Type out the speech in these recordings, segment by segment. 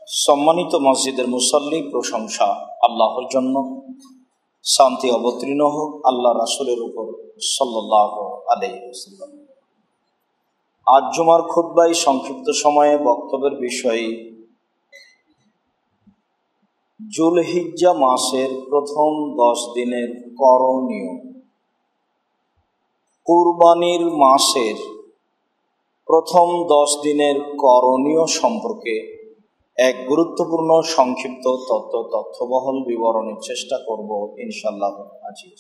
সম্মানিত মসজিদের মুসল্লি, প্রশংসা আল্লাহর জন্য, শান্তি অবতীর্ণ হোক আল্লাহ রাসূলের উপর সাল্লাল্লাহু আলাইহি ওয়াসাল্লাম। আজ জুমার খুতবায় সংক্ষিপ্ত সময়ে বক্তব্যের বিষয় যুলহিজ্জা মাসের প্রথম 10 দিনের করণীয়। কুরবানির মাসের প্রথম 10 দিনের করণীয় সম্পর্কে এক গুরুত্বপূর্ণ সংক্ষিপ্ত তথ্যবহল বিবরণের চেষ্টা করব ইনশাআল্লাহ আজিজ।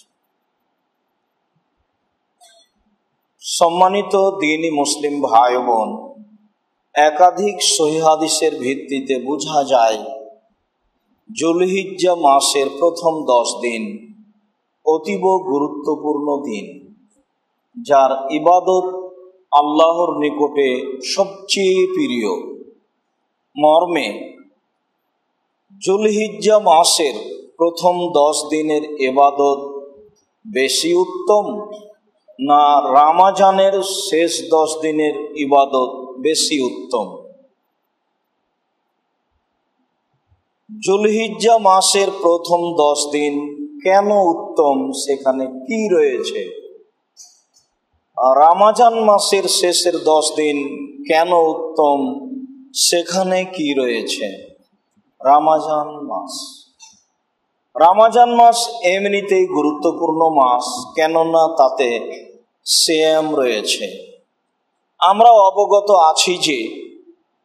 সম্মানিত দ্বীনী মুসলিম ভাই বোন, একাধিক সহিহ হাদিসের ভিত্তিতে বোঝা যায় যুলহিজ্জা মাসের প্রথম 10 দিন অতীব গুরুত্বপূর্ণ দিন, যার ইবাদত আল্লাহর নিকটে সবচেয়ে প্রিয়। মর্মে যুলহিজ্জা মাসের প্রথম 10 দিনের ইবাদত বেশি উত্তম না রমজানের শেষ 10 দিনের ইবাদত বেশি উত্তম? যুলহিজ্জা মাসের প্রথম 10 দিন কেন উত্তম, সেখানে কি রয়েছে? রমজান মাসের শেষের 10 দিন কেন উত্তম, সেখানে কি রয়েছে? রমজান মাস এমনিতেই গুরুত্বপূর্ণ মাস, কেননা তাতে সিয়াম রয়েছে। আমরা অবগত আছি যে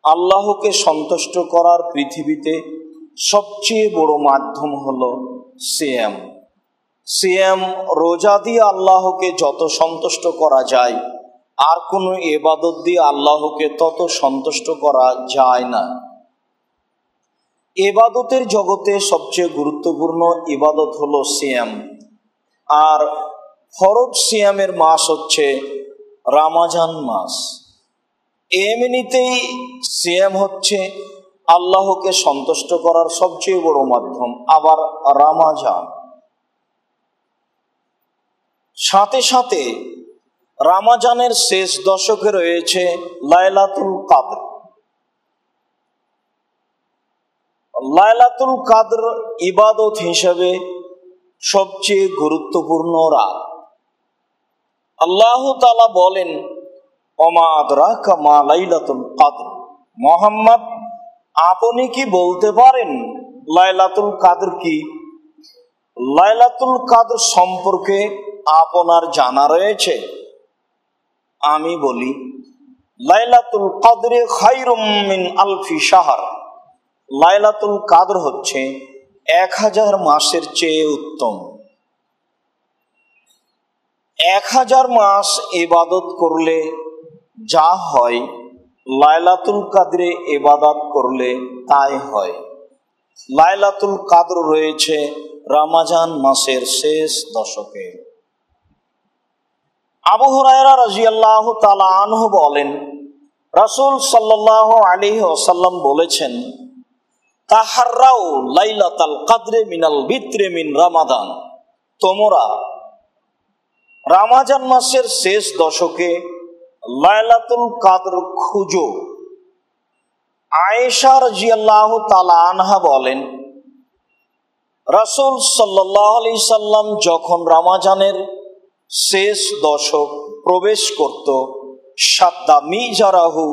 আল্লাহকে সন্তুষ্ট করার পৃথিবীতে সবচেয়ে বড় মাধ্যম হলো সিয়াম। সিয়াম, রোজা দিয়ে আল্লাহকে যত সন্তুষ্ট করা যায়, আর কোনো ইবাদত দিয়ে আল্লাহকে তত সন্তুষ্ট করা যায় না। ইবাদতের জগতে সবচেয়ে গুরুত্বপূর্ণ ইবাদত হলো সিয়াম, আর ফরজ সিয়ামের মাস হচ্ছে রমজান মাস। এমনিতেই সিয়াম হচ্ছে আল্লাহকে সন্তুষ্ট করার সবচেয়ে বড় মাধ্যম। আবার রমজান সাথে সাথে রমজানের শেষ দশকে রয়েছে লাইলাতুল কাদর। লাইলাতুল কাদর ইবাদত হিসেবে সবচেয়ে গুরুত্বপূর্ণ রাত। আল্লাহ তাআলা বলেন, ওমা আদরাকা মা লাইলাতুল কাদর। মুহাম্মদ, আপনি কি বলতে পারেন লাইলাতুল কাদর কি? লাইলাতুল কাদর সম্পর্কে আপনার জানা রয়েছে? আমি বলি, লাইলাতুল কাদরে খায়রুম মিন আলফি শাহর। লাইলাতুল কাদর হচ্ছে 1000 মাসের চেয়ে উত্তম। 1000 মাস ইবাদত করলে যা হয়, লাইলাতুল কাদরে ইবাদত করলে তাই হয়। লাইলাতুল কাদর রয়েছে রমজান মাসের শেষ দশকে। আবু হুরায়রা রাদিয়াল্লাহু তাআলা আনহু বলেন, রাসূল সাল্লাল্লাহু আলাইহি ওয়াসাল্লাম বলেছেন, তাহাররাউ লাইলাতুল কাদরে মিনাল বিত্রে মিন রমাদান। তোমরা রমজান মাসের শেষ দশকে লাইলাতুল কাদর খুঁজো। আয়েশা রাদিয়াল্লাহু তাআলা আনহা বলেন, রাসূল সাল্লাল্লাহু আলাইহি সাল্লাম যখন রমজানের শেষ দশক প্রবেশ করত, সাদ্দা মিজারাহু,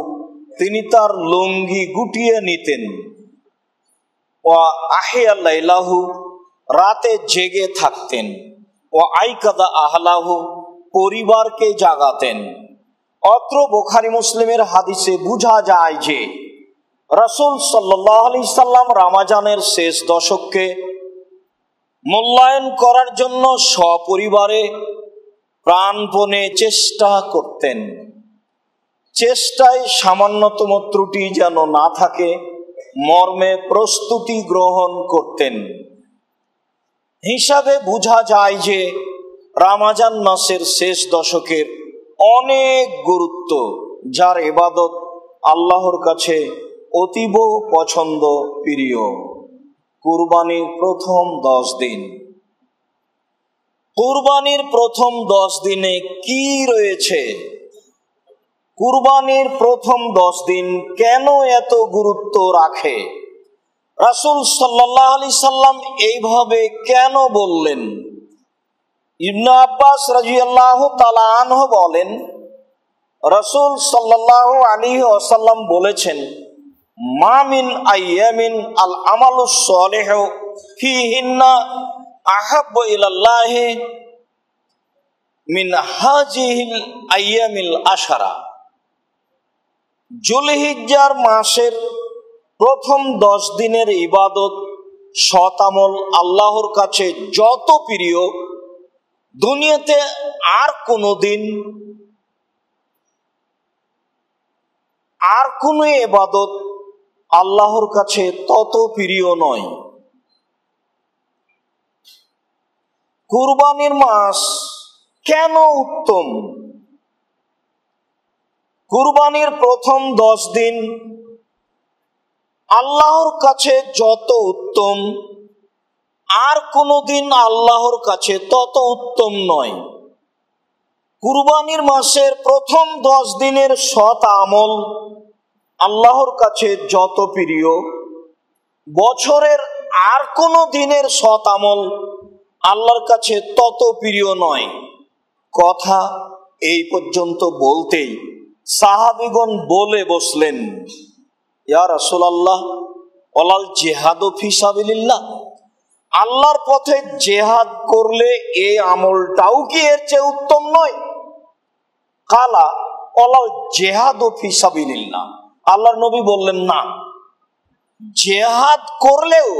তিনি তার লুঙ্গি গুটিয়ে নিতেন। ওয়া আহিয়া লাইলাহু, রাতে জেগে থাকতেন। ও আইকাদা আহলাহু, পরিবারকে জাগাতেন। অত্র বুখারী মুসলিমের হাদিসে বোঝা যায় যে রাসূল সাল্লাল্লাহু আলাইহি সাল্লাম রমজানের শেষ দশককে মূল্যায়ন করার জন্য সপরিবারে প্রাণপণে চেষ্টা করতেন। চেষ্টায় সামান্যতম ত্রুটি যেন না থাকে মর্মে প্রস্তুতি গ্রহণ করতেন। হিসাবে বোঝা যায় যে রমজান মাসের শেষ দশকের অনেক গুরুত্ব, যার ইবাদত আল্লাহর কাছে অতীব পছন্দ প্রিয়। কুরবানির প্রথম 10 দিন। কুরবানির প্রথম 10 দিনে কি রয়েছে? কুরবানির প্রথম 10 দিন কেন এত গুরুত্ব রাখে? রাসূল সাল্লাল্লাহু আলাইহি সাল্লাম এইভাবে কেন বললেন? ইবনে আব্বাস রাদিয়াল্লাহু তাআলা আনহু বলেন, রাসূল সাল্লাল্লাহু আলাইহি ওয়াসাল্লাম বলেছেন, মা মিন আইয়ামিন আল আমালুস সালিহু ফিহিন্না আহাব্বু ইলাল্লাহি মিন হাযিহিল আইয়ামিল আশারা। যুলহিজ্জার মাসের প্রথম 10 দিনের ইবাদত, সৎ আমল আল্লাহর কাছে যত প্রিয়, দুনিয়াতে আর কোনো দিন আর কোনো ইবাদত আল্লাহর কাছে তত প্রিয় নয়। কুরবানির মাস কেন উত্তম? কুরবানির প্রথম 10 দিন আল্লাহর কাছে যত উত্তম, আর কোনো দিন আল্লাহর কাছে তত উত্তম নয়। কুরবানির মাসের প্রথম 10 দিনের সৎ আমল আল্লাহর কাছে যত প্রিয়, বছরের আর কোনো দিনের সৎ আমল আল্লাহর কাছে তত প্রিয় নয়। কথা এই পর্যন্ত বলতেই সাহাবীগণ বলে বসলেন, ইয়া রাসূলুল্লাহ, ওয়ালাল জিহাদু ফি সাবিলিল্লাহ, আল্লাহর পথে জিহাদ করলে এই আমলটাও কি এর চেয়ে উত্তম নয়? কালা ওয়ালাল জিহাদু ফি সাবিলিল্লাহ, আল্লাহর নবী বললেন, না, জিহাদ করলেও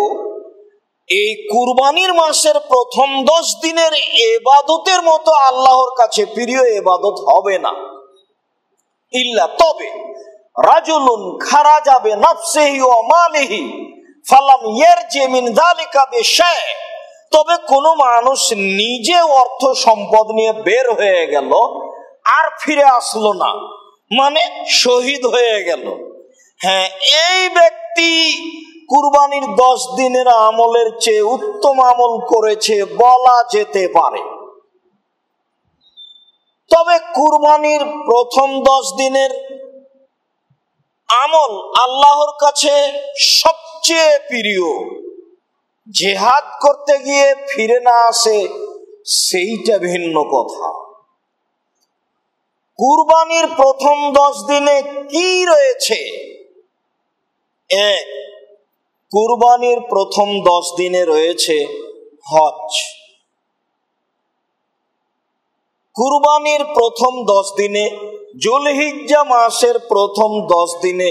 এই কুরবানির মাসের প্রথম 10 দিনের ইবাদতের মতো আল্লাহর কাছে প্রিয় ইবাদত হবে না। ইল্লা, তবে রাজুলুন খারাজা বিনাফসিহি ওয়া মালিহি ফালাম ইয়ারজি মিন যালিকা বিশাই, তবে কোন মানুষ নিজে অর্থ সম্পদ নিয়ে বের হয়ে গেল আর ফিরে আসলো না, মানে শহীদ হয়ে গেল, হ্যাঁ, এই ব্যক্তি কুরবানির 10 দিনের আমলের চেয়ে উত্তম আমল করেছে বলা যেতে পারে। তবে কুরবানির প্রথম 10 দিনের আমল আল্লাহর কাছে সবচেয়ে প্রিয়। জিহাদ করতে গিয়ে ফিরে না আসে, সেইটা ভিন্ন কথা। কুরবানির প্রথম 10 দিনে কি রয়েছে? এক, কুরবানির প্রথম 10 দিনে রয়েছে হজ। কুরবানির প্রথম 10 দিনে, যুলহিজ্জা মাসের প্রথম 10 দিনে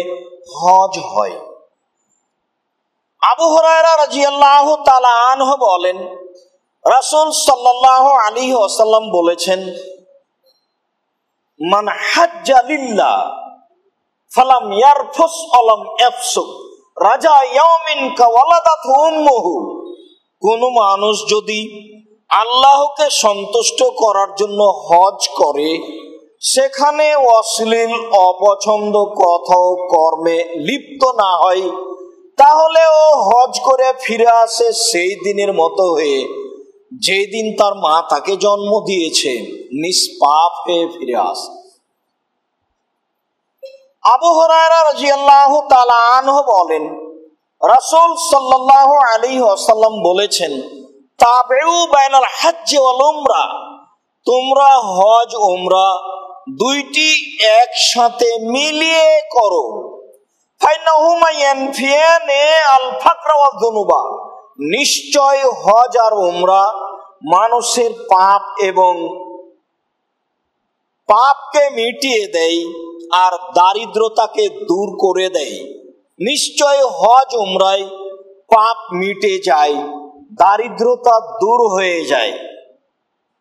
হজ হয়। আবু হুরায়রা রাদিয়াল্লাহু তাআলা আনহু বলেন, রাসূল সাল্লাল্লাহু আলাইহি ওয়াসাল্লাম বলেছেন, মান হাজ্জা লিল্লাহ ফালাম ইয়ারফুস ওয়ালাম ইয়াফসুক রাজা ইয়াউমিন কা ওয়ালাদাতহু উম্মুহু, কোন মানুষ যদি আল্লাহকে সন্তুষ্ট করার জন্য হজ করে, সেখানে অশ্লীল অপছন্দ কথা ও কর্মে লিপ্ত না হয়, তাহলে ও হজ করে ফিরে আসে সেই দিনের মতো হয়ে যেই দিন তার মা তাকে জন্ম দিয়েছে, নিষ্পাপ হয়ে ফিরে আসে। আবু হুরায়রা রাদিয়াল্লাহু তাআলা আনহু বলেন, রাসূল সাল্লাল্লাহু আলাইহি ওয়াসাল্লাম বলেছেন, তাবিউ বাইনাল হজ্জ ওয়াল উমরা, তোমরা হজ উমরা দুইটি একসাথে মিলিয়ে করো। ফাইনাহুমা ইয়ানফিয়ানি আল ফাকরা ওয়াজ যুনুবা, নিশ্চয় হজ আর উমরা মানুষের পাপ এবং পাপকে মিটিয়ে দেয় আর দারিদ্রতাকে দূর করে দেয়। নিশ্চয় হজ উমরায় পাপ মিটে যায়, দারিদ্রতা দূর হয়ে যায়।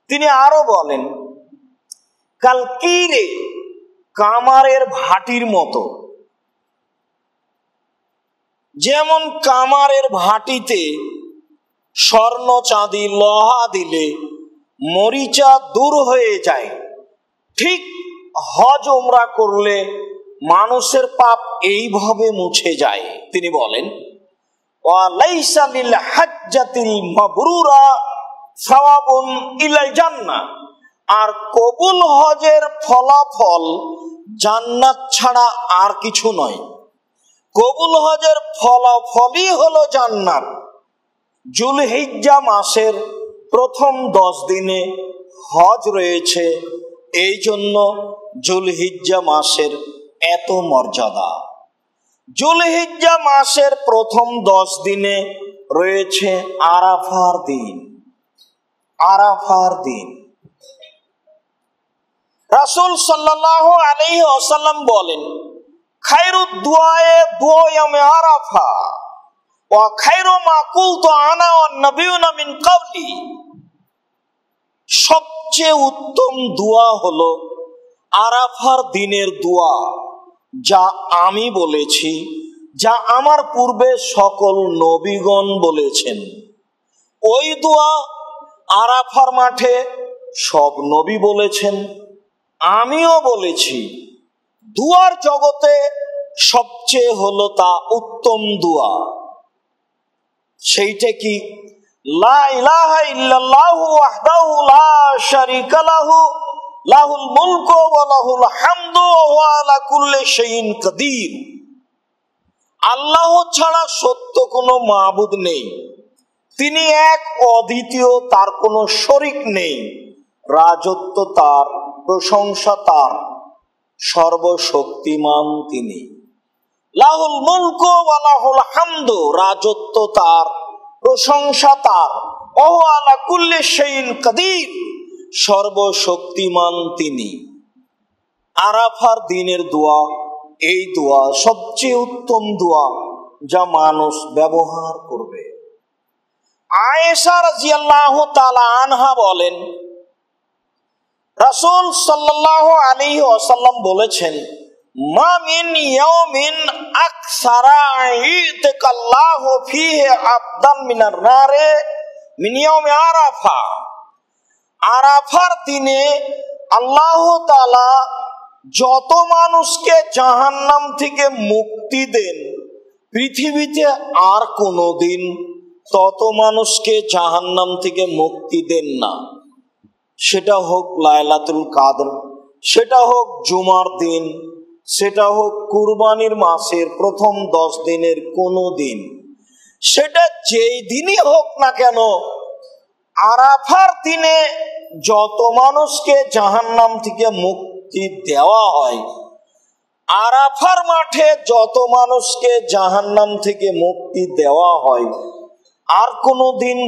তিনি আরো বলেন, কালকিরে, কামারের ভাটির মতো। যেমন কামারের ভাটিতে স্বর্ণ চাঁদি লোহা দিলে মরিচা দূর হয়ে যায়, ঠিক হজ উমরা করলে মানুষের পাপ এইভাবে মুছে যায়। তিনি বলেন, ওয়ালাইসা লিল হাজ্জাতিল মাবরুরা সাওয়াবুন ইলাল জান্নাহ, আর কবুল হজের ফলাফল জান্নাত ছাড়া আর কিছু নয়। কবুল হজের ফলাফলই হলো জান্নাত। জুলহিজ্জা মাসের প্রথম 10 দিনে হজ রয়েছে, এই জন্য জুলহিজ্জা মাসের এত মর্যাদা। জুলহিজ্জা মাসের প্রথম 10 দিনে রয়েছে আরাফার দিন। আরাফার দিন রাসূল সাল্লাল্লাহু আলাইহি ওয়াসাল্লাম বলেন, খায়রুদ দুআয়ে দুআয়ামে আরাফা ওয়া খায়রু মা কুলতু আনা ওয়ান নাবিয়ুনা মিন ক্বাবলি। সবচেয়ে উত্তম দোয়া হলো আরাফার দিনের দোয়া, যা আমি বলেছি, যা আমার পূর্বে সকল নবীগণ বলেছেন। ওই দোয়া আরাফার মাঠে সব নবী বলেছেন, আমিও বলেছি। দুয়ার জগতে সবচেয়ে হলো তা উত্তম দুয়া। সেইটা কি? লা ইলাহা ইল্লাল্লাহু ওয়াহদাহু লা শারীকা লাহু লাহুল মুলকু ওয়া লাহুল হামদু ওয়া আলা কুল্লি শাইইন কাদির। আল্লাহ ছাড়া সত্য কোনো মাবুদ নেই, তিনি এক অদ্বিতীয়, তার কোনো শরীক নেই। রাজত্ব তার, প্রশংসা তার, সর্বশক্তিমান তিনি। লাহুল মুলকু ওয়া লাহুল হামদু, রাজত্ব তার, প্রশংসা তার। ওয়া আলা কুল্লি শাইইন কাদির, সর্বশক্তিমান তিনি। আরাফার দিনের দোয়া, এই দোয়া সবচেয়ে উত্তম দোয়া যা মানুষ ব্যবহার করবে। আয়েশা রাদিয়াল্লাহু তাআলা আনহা বলেন, রাসূল সাল্লাল্লাহু আলাইহি ওয়াসাল্লাম বলেছেন, মা মিন ইয়াউমিন আকসারা ইতিকাল্লাহু ফীহি আবদান মিনার নারে মিন ইয়াউমি আরাফা। আরাফার দিনে আল্লাহ তাআলা যত মানুষকে জাহান্নাম থেকে মুক্তি দেন, পৃথিবীতে আর কোনো দিন তত মানুষকে জাহান্নাম থেকে মুক্তি দেন না। সেটা হোক লাইলাতুল কাদর, সেটা হোক জুমার দিন, সেটা হোক কুরবানির মাসের প্রথম 10 দিনের কোনো দিন, সেটা যেই দিনই হোক না কেন, আরাফার দিনে যত মানুষকে জাহান্নাম থেকে মুক্তি দেওয়া হয়, আরাফার মাঠে যত মানুষকে জাহান্নাম থেকে মুক্তি দেওয়া হয়, আর কোনো দিন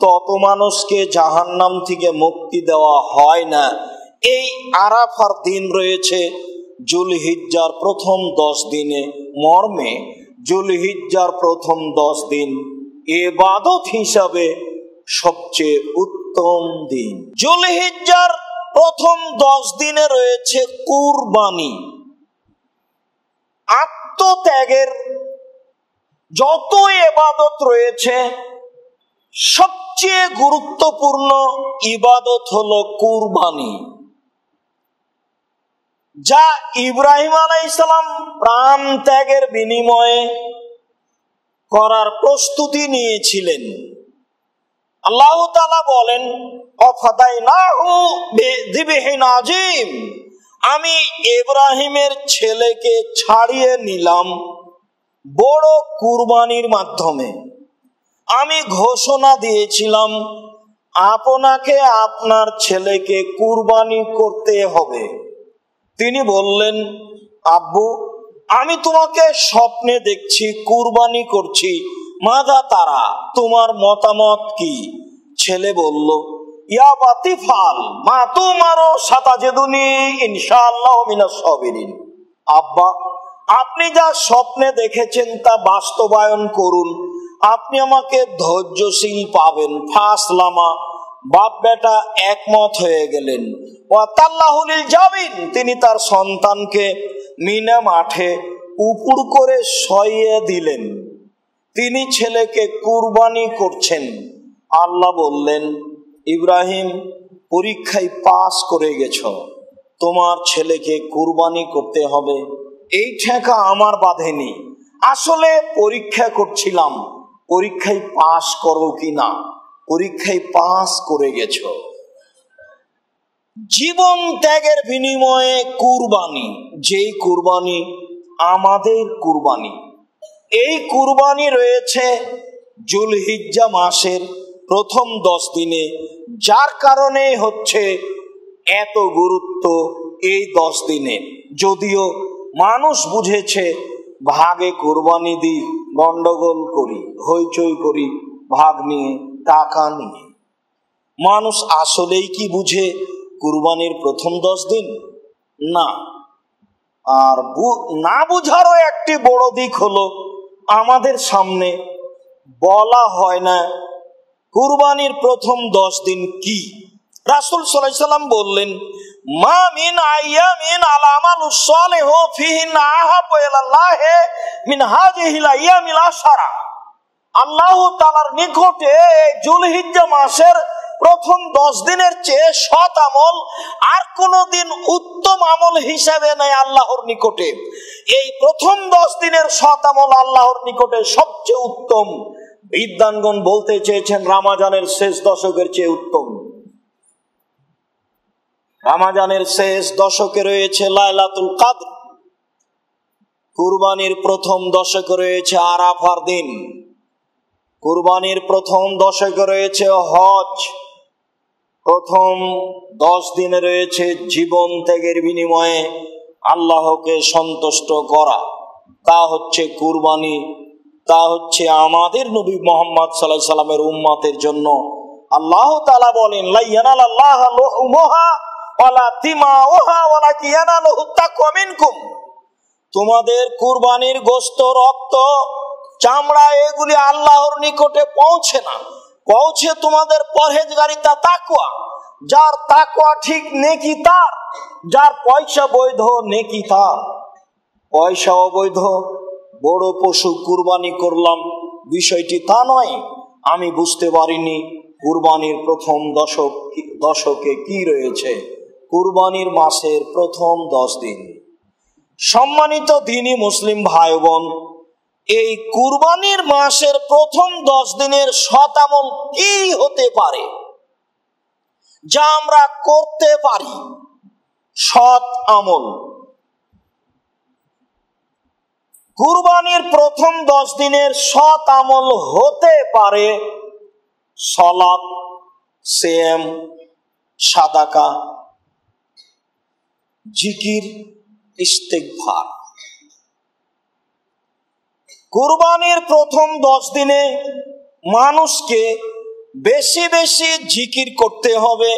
তত মানুষকে জাহান্নাম থেকে মুক্তি দেওয়া হয় না। এই আরাফার দিন রয়েছে জুলহিজ্জার প্রথম 10 দিনে, মর্মে জুলহিজ্জার প্রথম 10 দিন ইবাদত হিসাবে সবচেয়ে উত্তম দিন। জুলহিজ্জার প্রথম 10 দিনে রয়েছে কুরবানি। আত্মত্যাগের যত ইবাদত রয়েছে, সবচেয়ে গুরুত্বপূর্ণ ইবাদত হলো কুরবানি, যা ইব্রাহিম আলাইহিস সালাম প্রাণ ত্যাগের বিনিময়ে করার প্রস্তুতি নিয়েছিলেন। আল্লাহ তাআলা বলেন, অফাদাইনাহু বিযিবহিন আযীম, আমি ইব্রাহিমের ছেলেকে ছাড়িয়ে নিলাম বড় কুরবানির মাধ্যমে। আমি ঘোষণা দিয়েছিলাম, আপনাকে আপনার ছেলেকে কুরবানি করতে হবে। তিনি বললেন, আব্বু, আমি তোমাকে স্বপ্নে দেখছি কুরবানি করছি, মাদা তারা, তোমার মতামত কি? ছেলে বলল, ইয়া বাতিফাল মা তুমারো সাতাজিদুনি ইনশাআল্লাহ মিনাস সাবিরিন। আব্বা, আপনি যা স্বপ্নে দেখেছেন তা বাস্তবায়ন করুন, আপনি আমাকে ধৈর্যশীল পাবেন। ফাসলামা, বাপ বেটা একমত হয়ে গেলেন। ওয়াতাল্লাহুল জাবিন, তিনি তার সন্তানকে মিনা মাঠে উপুড় করে শয়িয়ে দিলেন। তিনি ছেলেকে কুরবানি করছেন। আল্লাহ বললেন, ইব্রাহিম, পরীক্ষায় পাস করে গেছ, তোমার ছেলেকে কুরবানি করতে হবে। এই ঠেকা আমার বাঁধেনি, আসলে পরীক্ষা করছিলাম, পরীক্ষায় পাস করো কিনা। পরীক্ষায় পাস করে গেছ। জীবন ত্যাগের বিনিময়ে কুরবানি, যেই কুরবানি আমাদের কুরবানি, এই কুরবানি রয়েছে জুলহিজ্জা মাসের প্রথম 10 দিনে, যার কারণে হচ্ছে এত গুরুত্ব এই 10 দিনে। যদিও মানুষ বুঝেছে ভাগে কুরবানি দিই, গন্ডগোল করি, হইচই করি ভাগ নিয়ে, টাকা নিয়ে। মানুষ আসলেই কি বুঝে কুরবানির প্রথম 10 দিন? না। আর না বুঝারও একটি বড় দিক হলো, আমাদের সামনে বলা হয় না কুরবানির প্রথম 10 দিন কি। রাসূল সাল্লাল্লাহু আলাইহি সাল্লাম বললেন, মা মিন আইয়ামিন আল আমালুস সালিহু ফিহিন্না আহাব্বু ইলাল্লাহি মিন হাযিহিল আইয়ামিল আশরা। আল্লাহ তাআলার নিকটে জুলহিজ্জা মাসের প্রথম 10 দিনের চেয়ে সৎ আমল আর কোনদিন উত্তম আমল হিসাবে নেই আল্লাহর নিকটে। এই প্রথম 10 দিনের সৎ আমল আল্লাহর নিকটে সবচেয়ে উত্তম। বিদ্বানগণ বলতে চেয়েছেন রমজানের শেষ দশকের চেয়ে উত্তম। রমজানের শেষ দশকে রয়েছে লাইলাতুল কদর, কুরবানির প্রথম দশকে রয়েছে আরাফার দিন, কুরবানির প্রথম দশকে রয়েছে হজ, প্রথম 10 দিনে রয়েছে জীবন ত্যাগের বিনিময়ে আল্লাহকে সন্তুষ্ট করা। তা হচ্ছে কুরবানি, তা হচ্ছে আমাদের নবী মুহাম্মদ সাল্লাল্লাহু আলাইহি সাল্লামের উম্মতের জন্য। আল্লাহ তাআলা বলেন, লা ইয়ানালাল্লাহু লুহুমুহা ওয়ালা তিমাউহা ওয়ালাকিন ইয়ানালুহু তাকওয়া মিনকুম। তোমাদের কুরবানির গোশত, রক্ত, চামড়া এগুলি আল্লাহর নিকটে পৌঁছে না, পৌঁছে তোমাদের পরহেজগারিতা, তাকওয়া। যার তাকওয়া ঠিক নেকি তার, যার পয়সা বৈধ নেকি তার। পয়সা অবৈধ, বড় পশু কুরবানি করলাম, বিষয়টি তা নয়। আমি বুঝতে পারিনি কুরবানির প্রথম দশকে কি রয়েছে। কুরবানির মাসের প্রথম 10 দিন। সম্মানিত দ্বীনি মুসলিম ভাই বোন, এই কুরবানির মাসের প্রথম 10 দিনের সৎ আমল কি হতে পারে যা আমরা করতে পারি? সৎ আমল কুরবানির প্রথম 10 দিনের সৎ আমল হতে পারে সালাত, সিয়াম, সাদাকা, জিকির, ইস্তেগফার। কুরবানির প্রথম 10 দিনে মানুষকে বেশি বেশি জিকির করতে হবে,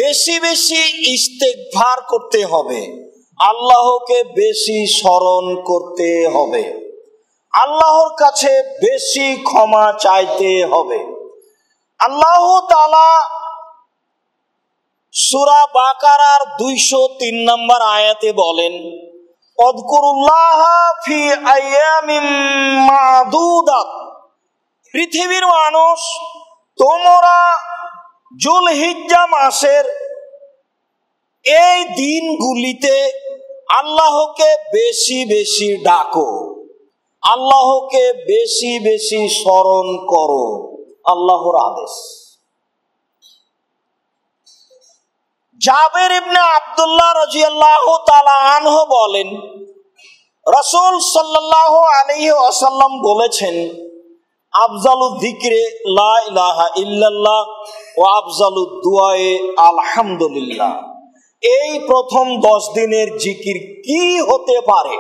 বেশি বেশি ইস্তেগফার করতে হবে, আল্লাহকে বেশি স্মরণ করতে হবে, আল্লাহর কাছে বেশি ক্ষমা চাইতে হবে। আল্লাহ তাআলা সূরা বাকারার 203 নম্বর আয়াতে বলেন, আযকুরুল্লাহা ফি আইয়ামিম মা'দুদাত। পৃথিবীর মানুষ, তোমরা জুলহিজ্জা মাসের এই দিনগুলিতে আল্লাহকে বেশি বেশি ডাকো, আল্লাহকে বেশি বেশি স্মরণ করো। আল্লাহর আদেশ। জাবের ইবনে আব্দুল্লাহ রাদিয়াল্লাহু তাআলা আনহু বলেন, রাসূল সাল্লাল্লাহু আলাইহি ওয়াসাল্লাম বলেছেন, আফজালু যিকরে লা ইলাহা ইল্লাল্লাহ ওয়া আফজালু দুআয়ে আলহামদুলিল্লাহ। এই প্রথম 10 দিনের জিকির কি হতে পারে?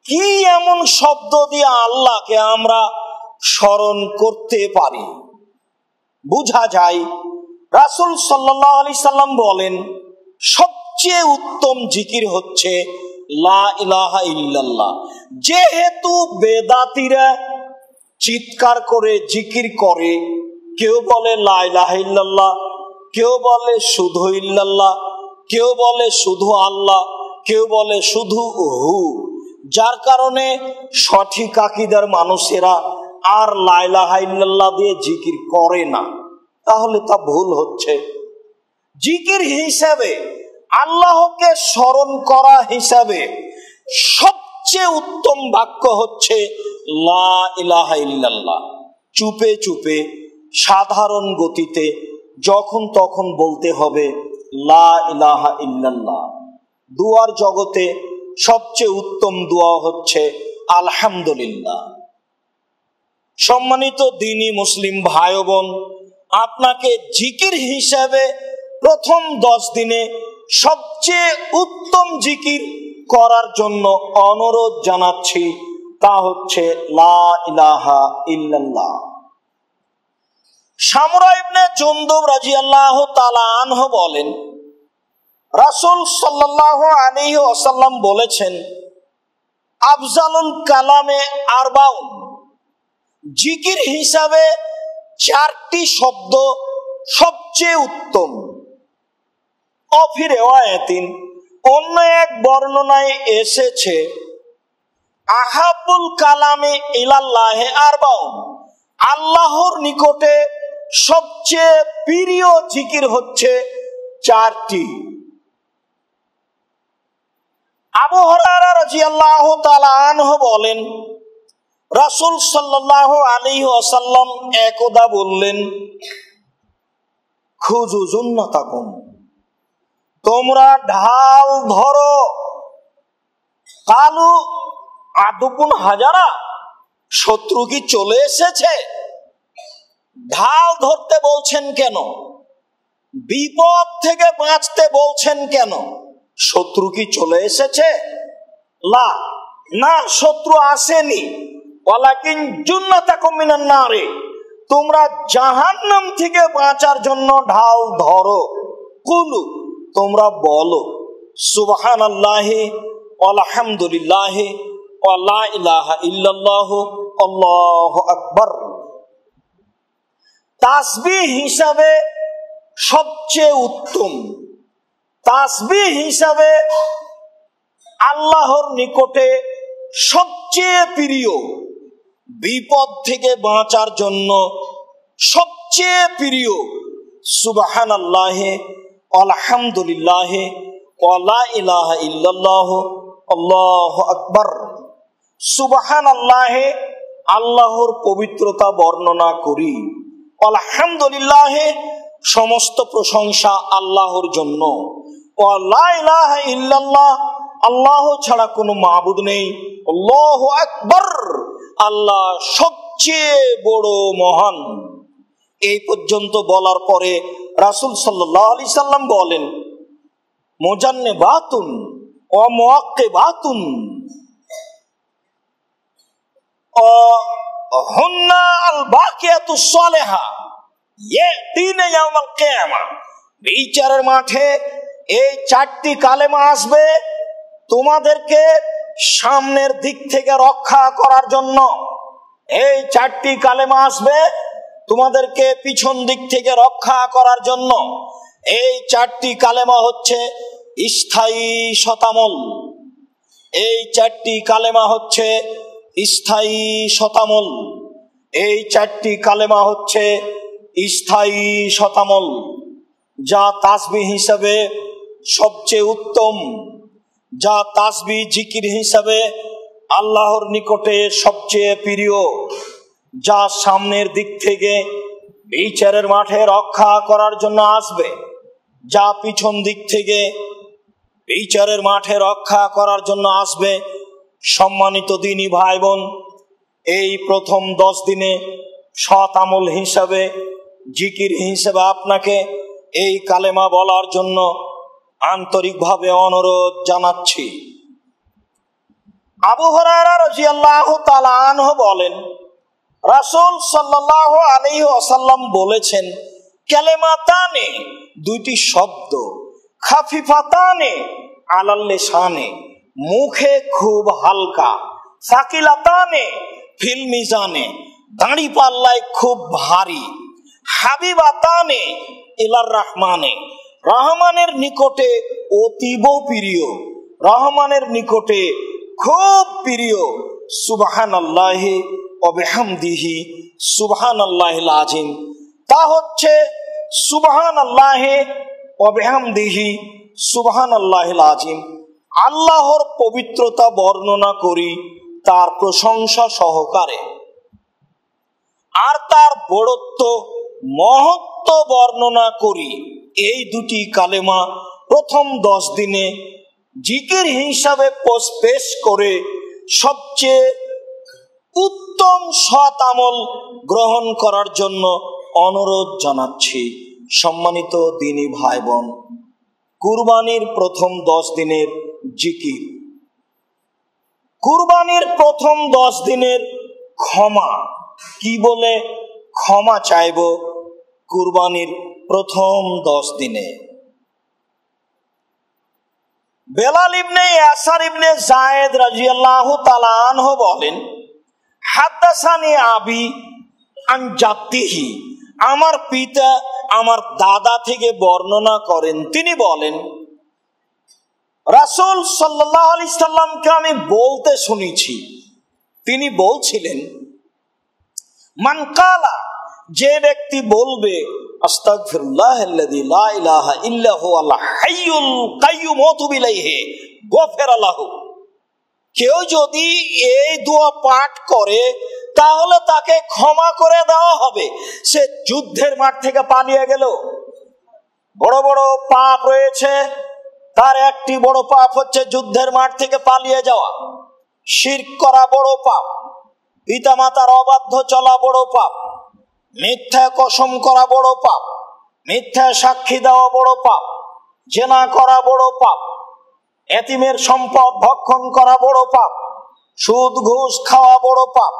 কি এমন শব্দ দিয়ে আল্লাহকে আমরা স্মরণ করতে পারি? বুঝা যায় রাসূল সাল্লাল্লাহু আলাইহি সাল্লাম বলেন, সবচেয়ে উত্তম জিকির হচ্ছে লা ইলাহা ইল্লাল্লাহ। যেহেতু বেদাতীরা চিৎকার করে জিকির করে, কেউ বলে লা ইলাহা ইল্লাল্লাহ, কেউ বলে শুধু ইল্লাল্লাহ, কেউ বলে শুধু আল্লাহ, কেউ বলে শুধু হু, যার কারণে সঠিক আকীদার মানুষেরা আর লা ইলাহা ইল্লাল্লাহ দিয়ে জিকির করে না। তাহলে তা ভুল হচ্ছে। জিকির হিসাবে, আল্লাহকে স্মরণ করা হিসাবে সবচেয়ে উত্তম বাক্য হচ্ছে লা ইলাহা ইল্লাল্লাহ। চুপে চুপে সাধারণ গতিতে যখন তখন বলতে হবে লা ইলাহা ইল্লাল্লাহ। দুয়ার জগতে সবচেয়ে উত্তম দোয়া হচ্ছে আলহামদুলিল্লাহ। সম্মানিত দ্বীনি মুসলিম ভাই বোন, আপনাকে জিকির হিসাবে প্রথম 10 দিনে সবচেয়ে উত্তম জিকির করার জন্য অনুরোধ জানাচ্ছি, তা হচ্ছে লা ইলাহা ইল্লাল্লাহ। সামরা ইবনে জুনদুব রাদিয়াল্লাহু তাআলা আনহু বলেন, রাসূল সাল্লাল্লাহু আলাইহি ওয়াসাল্লাম বলেছেন, আফজালুল কালামে আরবাউন, জিকির হিসাবে 4টি শব্দ সবচেয়ে উত্তম। অফি রিওয়ায়াতিন, অন্য এক বর্ণনায় এসেছে, আহাবুল কালামে ইলাল্লাহি আরবাউন, আল্লাহর নিকটে সবচেয়ে প্রিয় জিকির হচ্ছে 4টি। আবু হুরায়রা রাদিয়াল্লাহু তাআলা আনহু বলেন, রাসূল সাল্লাল্লাহু আলাইহি ওয়াসাল্লাম একদা বললেন, খুযু জুন্নাতাকুম, তোমরা ঢাল ধরো। কালু আদুকুন হাজারা, শত্রু কি চলে এসেছে? ঢাল ধরতে বলছেন কেন? বিপদ থেকে বাঁচতে বলছেন কেন? শত্রু কি চলে এসেছে? না, শত্রু আসেনি। ওয়ালাকিন জুন্নাতাকুম মিনান নারে, তোমরা জাহান্নাম থেকে বাঁচার জন্য ঢাল ধরো। কুলু, তোমরা বলো, সুবহানাল্লাহি আলহামদুলিল্লাহি ওয়া লা ইলাহা ইল্লাল্লাহু আল্লাহু আকবার। তাসবিহ হিসাবে সবচেয়ে উত্তম, তাসবিহ হিসাবে আল্লাহর নিকটে সবচেয়ে প্রিয়, বিপদ থেকে বাঁচার জন্য সবচেয়ে প্রিয় সুবহানাল্লাহি আলহামদুলিল্লাহি ওয়া লা ইলাহা ইল্লাল্লাহু আল্লাহু আকবার। সুবহানাল্লাহি, আল্লাহর পবিত্রতা বর্ণনা করি। আলহামদুলিল্লাহ, সমস্ত প্রশংসা আল্লাহর জন্য। ওয়া লা ইলাহা ইল্লাল্লাহ, আল্লাহ ছাড়া কোনো মাবুদ নেই। আল্লাহু আকবার, আল্লাহ সবচেয়ে বড় মহান। এই পর্যন্ত বলার পরে রাসূল সাল্লাল্লাহু আলাইহি সাল্লাম বলেন, মুজান্নিবাতুন ওয়া মুআক্কিবাতুন হুন্না আল বাকিয়াতুস সালিহা ইয়াতিনা ইয়াউমাল কিয়ামা। বিচারের মাঠে এই 4টি কালেমা আসবে তোমাদেরকে সামনের দিক থেকে রক্ষা করার জন্য। এই 4টি কালেমা আসবে তোমাদেরকে পিছন দিক থেকে রক্ষা করার জন্য। এই 4টি কালেমা হচ্ছে স্থায়ী শতামল। এই 4টি কালেমা হচ্ছে স্থায়ী শতামল। এই 4টি কালেমা হচ্ছে স্থায়ী শতামল, যা তাসবিহ হিসাবে সবচেয়ে উত্তম, যা তাসবিহ জিকির হিসাবে আল্লাহর নিকটে সবচেয়ে প্রিয়, যা সামনের দিক থেকে বিচারের মাঠে রক্ষা করার জন্য আসবে, যা পিছন দিক থেকে বিচারের মাঠে রক্ষা করার জন্য আসবে। সম্মানিত দ্বীনি ভাই বোন, এই প্রথম 10 দিনে সৎ আমল হিসাবে, জিকির হিসাবে আপনাকে এই কালেমা বলার জন্য আন্তরিকভাবে অনুরোধ জানাচ্ছি। আবু হুরায়রা রাদিয়াল্লাহু তাআলা আনহু বলেন, রাসূল সাল্লাল্লাহু আলাইহি ওয়াসাল্লাম বলেছেন, কালেমাতানে, 2টি শব্দ, খাফিফাতানে আলাল লিসানে, মুখে খুব হালকা, সাকিলাতানে ফিল মিজানে, দাঁড়ি পাল্লায় খুব ভারী, হাবিবাতানে ইলার রহমানে, রহমানের নিকটে অতীব প্রিয়, রহমানের নিকটে খুব প্রিয়। সুবহানাল্লাহি ওয়া বিহামদিহি সুবহানাল্লাহিল আযীম। তা হচ্ছে সুবহানাল্লাহি ওয়া বিহামদিহি সুবহানাল্লাহিল আযীম। আল্লাহর পবিত্রতা বর্ণনা করি তার প্রশংসা সহকারে, আর তার বড়ত্ব মহত্ব বর্ণনা করি। এই 2টি কালেমা প্রথম 10 দিনে জিকির হিসাবে পেশ করে সবচেয়ে উত্তম সৎ আমল গ্রহণ করার জন্য অনুরোধ জানাচ্ছি। সম্মানিত দিনী ভাই বোন, কুরবানির প্রথম 10 দিনের জিকির, কুরবানির প্রথম 10 দিনের ক্ষমা, কি বলে ক্ষমা চাইব কুরবানির প্রথম 10 দিনে? বেলাল ইবনে ইয়াসার ইবনে যায়েদ রাদিয়াল্লাহু তাআলা আনহু বলেন, হাদাসানি আবি আন জাদ্দিহি, আমার পিতা আমার দাদা থেকে বর্ণনা করেন, তিনি বলেন রাসূল সাল্লাল্লাহু আলাইহি সাল্লামকে আমি বলতে শুনেছি, তিনি বলছিলেন মান কালা, যে ব্যক্তি বলবে আস্তাগফিরুল্লাহাল্লাযী লা ইলাহা ইল্লা হুয়াল হাইয়ুল কাইয়্যুম ওয়া তুবু ইলাইহি গফিরা লাহু, কেউ যদি এই দোয়া পাঠ করে তাহলে তাকে ক্ষমা করে দেওয়া হবে। সে যুদ্ধের মাঠ থেকে পালিয়ে গেল, বড় বড় পাপ রয়েছে, তার একটি বড় পাপ হচ্ছে যুদ্ধের মাঠ থেকে পালিয়ে যাওয়া, শিরক করা বড় পাপ, পিতামাতার অবাধ্য চলা বড় পাপ, মিথ্যা কসম করা বড় পাপ, মিথ্যা সাক্ষী দেওয়া বড় পাপ, জেনা করা বড় পাপ, এতিমের সম্পদ ভক্ষণ করা বড় পাপ, সুদ ঘুষ খাওয়া বড় পাপ।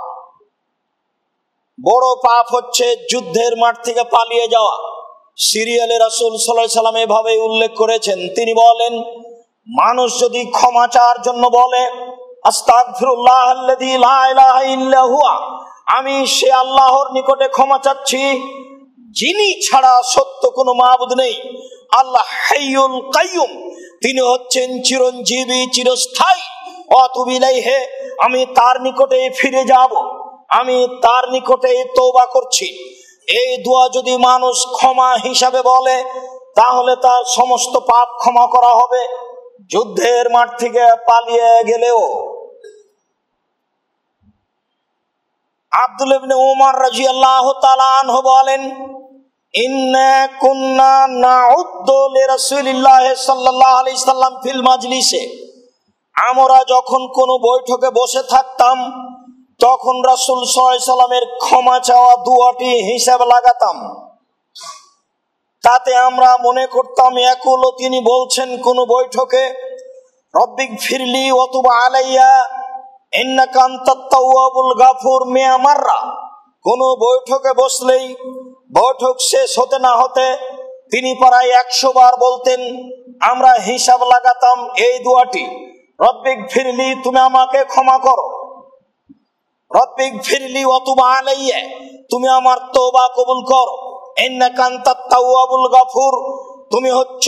বড় পাপ হচ্ছে যুদ্ধের মাঠ থেকে পালিয়ে যাওয়া। সিরিয়ালে রাসূল সাল্লাল্লাহু আলাইহি সাল্লাম এভাবে উল্লেখ করেছেন, তিনি বলেন মানুষ যদি ক্ষমা চাওয়ার জন্য বলে আস্তাগফিরুল্লাহাল্লাযী লা ইলাহা ইল্লা হুয়া, আমি সে আল্লাহর নিকটে ক্ষমা চাচ্ছি যিনি ছাড়া সত্য কোনো মাবুদ নেই, আল্লাহ হাইয়ুল কাইয়্যুম, তিনি হচ্ছেন চিরঞ্জীবী চিরস্থায়ী, ওয়া তুবু ইলাইহি, আমি তার নিকটে ফিরে যাব, আমি তার নিকটে তওবা করছি। এই দোয়া যদি মানুষ ক্ষমা হিসাবে বলে তাহলে তার সমস্ত পাপ ক্ষমা করা হবে, যুদ্ধের মাঠ থেকে পালিয়ে গেলেও। আব্দুল্লাহ ইবনে উমর রাদিয়াল্লাহু তাআলা আনহু বলেন, ইন্না কুন্না নাউদ্দু লিরাসূলিল্লাহ সাল্লাল্লাহু আলাইহি সাল্লাম ফিল মাজলিসে, আমরা যখন কোনো বৈঠকে বসে থাকতাম তখন রাসূল সাল্লাল্লাহু আলাইহি সাল্লামের ক্ষমা চাওয়া দুয়াটি হিসাব লাগাতাম। তাতে আমরা মনে করতাম একুল, তিনি বলছেন কোন বৈঠকে রব্বিক ফিরলি ওয়া তুব আলাইয়া ইন্নাকা আনতাত তাওয়াবুল গাফুর মিয়া মাররা। কোন বৈঠকে বসলেই বৈঠক শেষ হতে না হতে তিনি প্রায় 100 বার বলতেন। আমরা হিসাব লাগাতাম এই দুয়াটি, রব্বিক ফিরলি, তুমি আমাকে ক্ষমা করো, রব্বিক ফিরলি ওয়া তুব আলাইয়া, তুমি আমার তওবা কবুল করো, ইন্নাকা আনতাত তাওয়াবুল গাফুর, তুমি হচ্ছ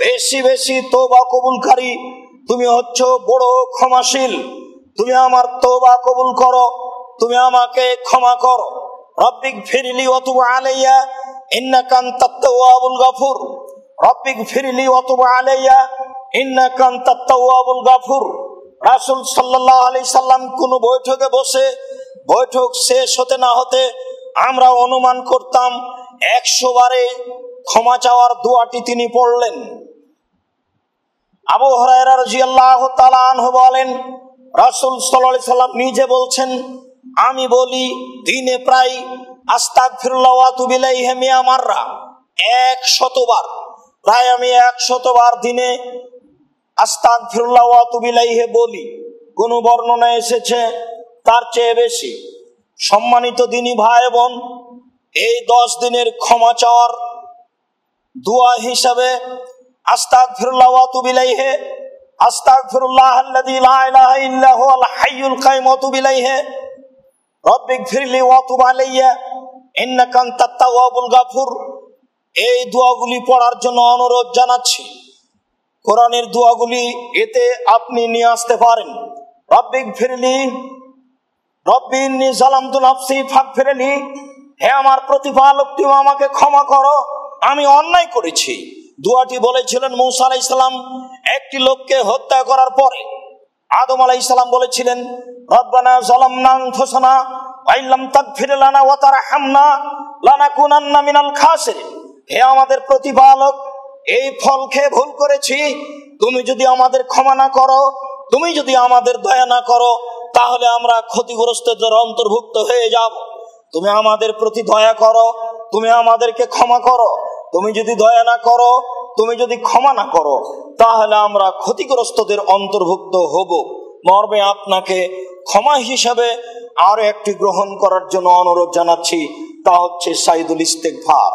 বেশি বেশি তওবা কবুলকারী, তুমি হচ্ছ বড় ক্ষমাশীল, তুমি আমার তওবা কবুল করো, তুমি আমাকে ক্ষমা করো। রব্বিক ফিরলি ওয়া তুব আলাইয়া ইন্নাকা আনতাত তাওয়াবুল গাফুর, রব্বিক ফিরলি ওয়া তুব আলাইয়া ইন্নাকা আনতাত তাওয়াবুল গাফুর। রাসূল সাল্লাল্লাহু আলাইহি সাল্লাম কোন বৈঠকে বসে বৈঠক শেষ হতে না হতে আমরা অনুমান করতাম 100 বারে ক্ষমা চাওয়ার দোয়াটি তিনি পড়লেন। আবু হুরায়রা রাদিয়াল্লাহু তাআলা আনহু বলেন, রাসূল সাল্লাল্লাহু আলাইহি সাল্লাম নিজে বলছেন, আমি বলি দিনে প্রায় আস্তাগফিরুল্লাহ ওয়া আতুবু ইলাইহি মিয়া মাররা, 100 বার, প্রায় আমি 100 বার দিনে আস্তাগফিরুল্লাহ ওয়া আতুবু ইলাইহি বলি। কোন বর্ণনা এসেছে তার চেয়ে বেশি। সম্মানিত দিনী ভাই বোন, এই 10 দিনের ক্ষমা চাওয়ার দোয়া হিসাবে আস্তাগফিরুল্লাহ ওয়া আতুবু ইলাইহি, আস্তাগফিরুল্লাহাল্লাযী লা ইলাহা ইল্লা হুয়াল হাইয়ুল কাইয়্যুম ওয়া তুবু ইলাইহি, রব্বিক ফিরলি ওয়া তুব আলাইয়া ইন্নাকা আনতাত তাওয়াবুল গাফুর, এই দোয়াগুলি পড়ার জন্য অনুরোধ জানাচ্ছি। কোরআনের দোয়াগুলি এতে আপনি নিয়ে আসতে পারেন। রব্বিক ফিরলি, রব্বি ইন্নী যালামতু নাফসি ফাগফিরলি, হে আমার প্রতিপালক তুমি আমাকে ক্ষমা করো, আমি অন্যায় করেছি। দোয়াটি বলেছিলেন মূসা আলাইহিস সালাম একটি লোককে হত্যা করার পরে। আদম আলাইহিস সালাম বলেছিলেন, রব্বানা যালামনা আনফুসানা ওয়া ইল্লাম তাগফির লানা ওয়া তারহামনা লানাকুনান্না মিনাল খাসিরিন, হে আমাদের প্রতিপালক এই ফল খেয়ে ভুল করেছি, তুমি যদি আমাদের ক্ষমা না করো, তুমি যদি আমাদের দয়া না করো, তাহলে আমরা ক্ষতিগ্রস্তদের অন্তর্ভুক্ত হয়ে যাব। তুমি আমাদের প্রতি দয়া করো, তুমি আমাদেরকে ক্ষমা করো। তুমি যদি দয়া না করো, তুমি যদি ক্ষমা না করো, তাহলে আমরা ক্ষতিগ্রস্তদের অন্তর্ভুক্ত হব। মর্মে আপনাকে ক্ষমা হিসাবে আরো একটি গ্রহণ করার জন্য অনুরোধ জানাচ্ছি, তা হচ্ছে সাইদুল ইস্তেগফার।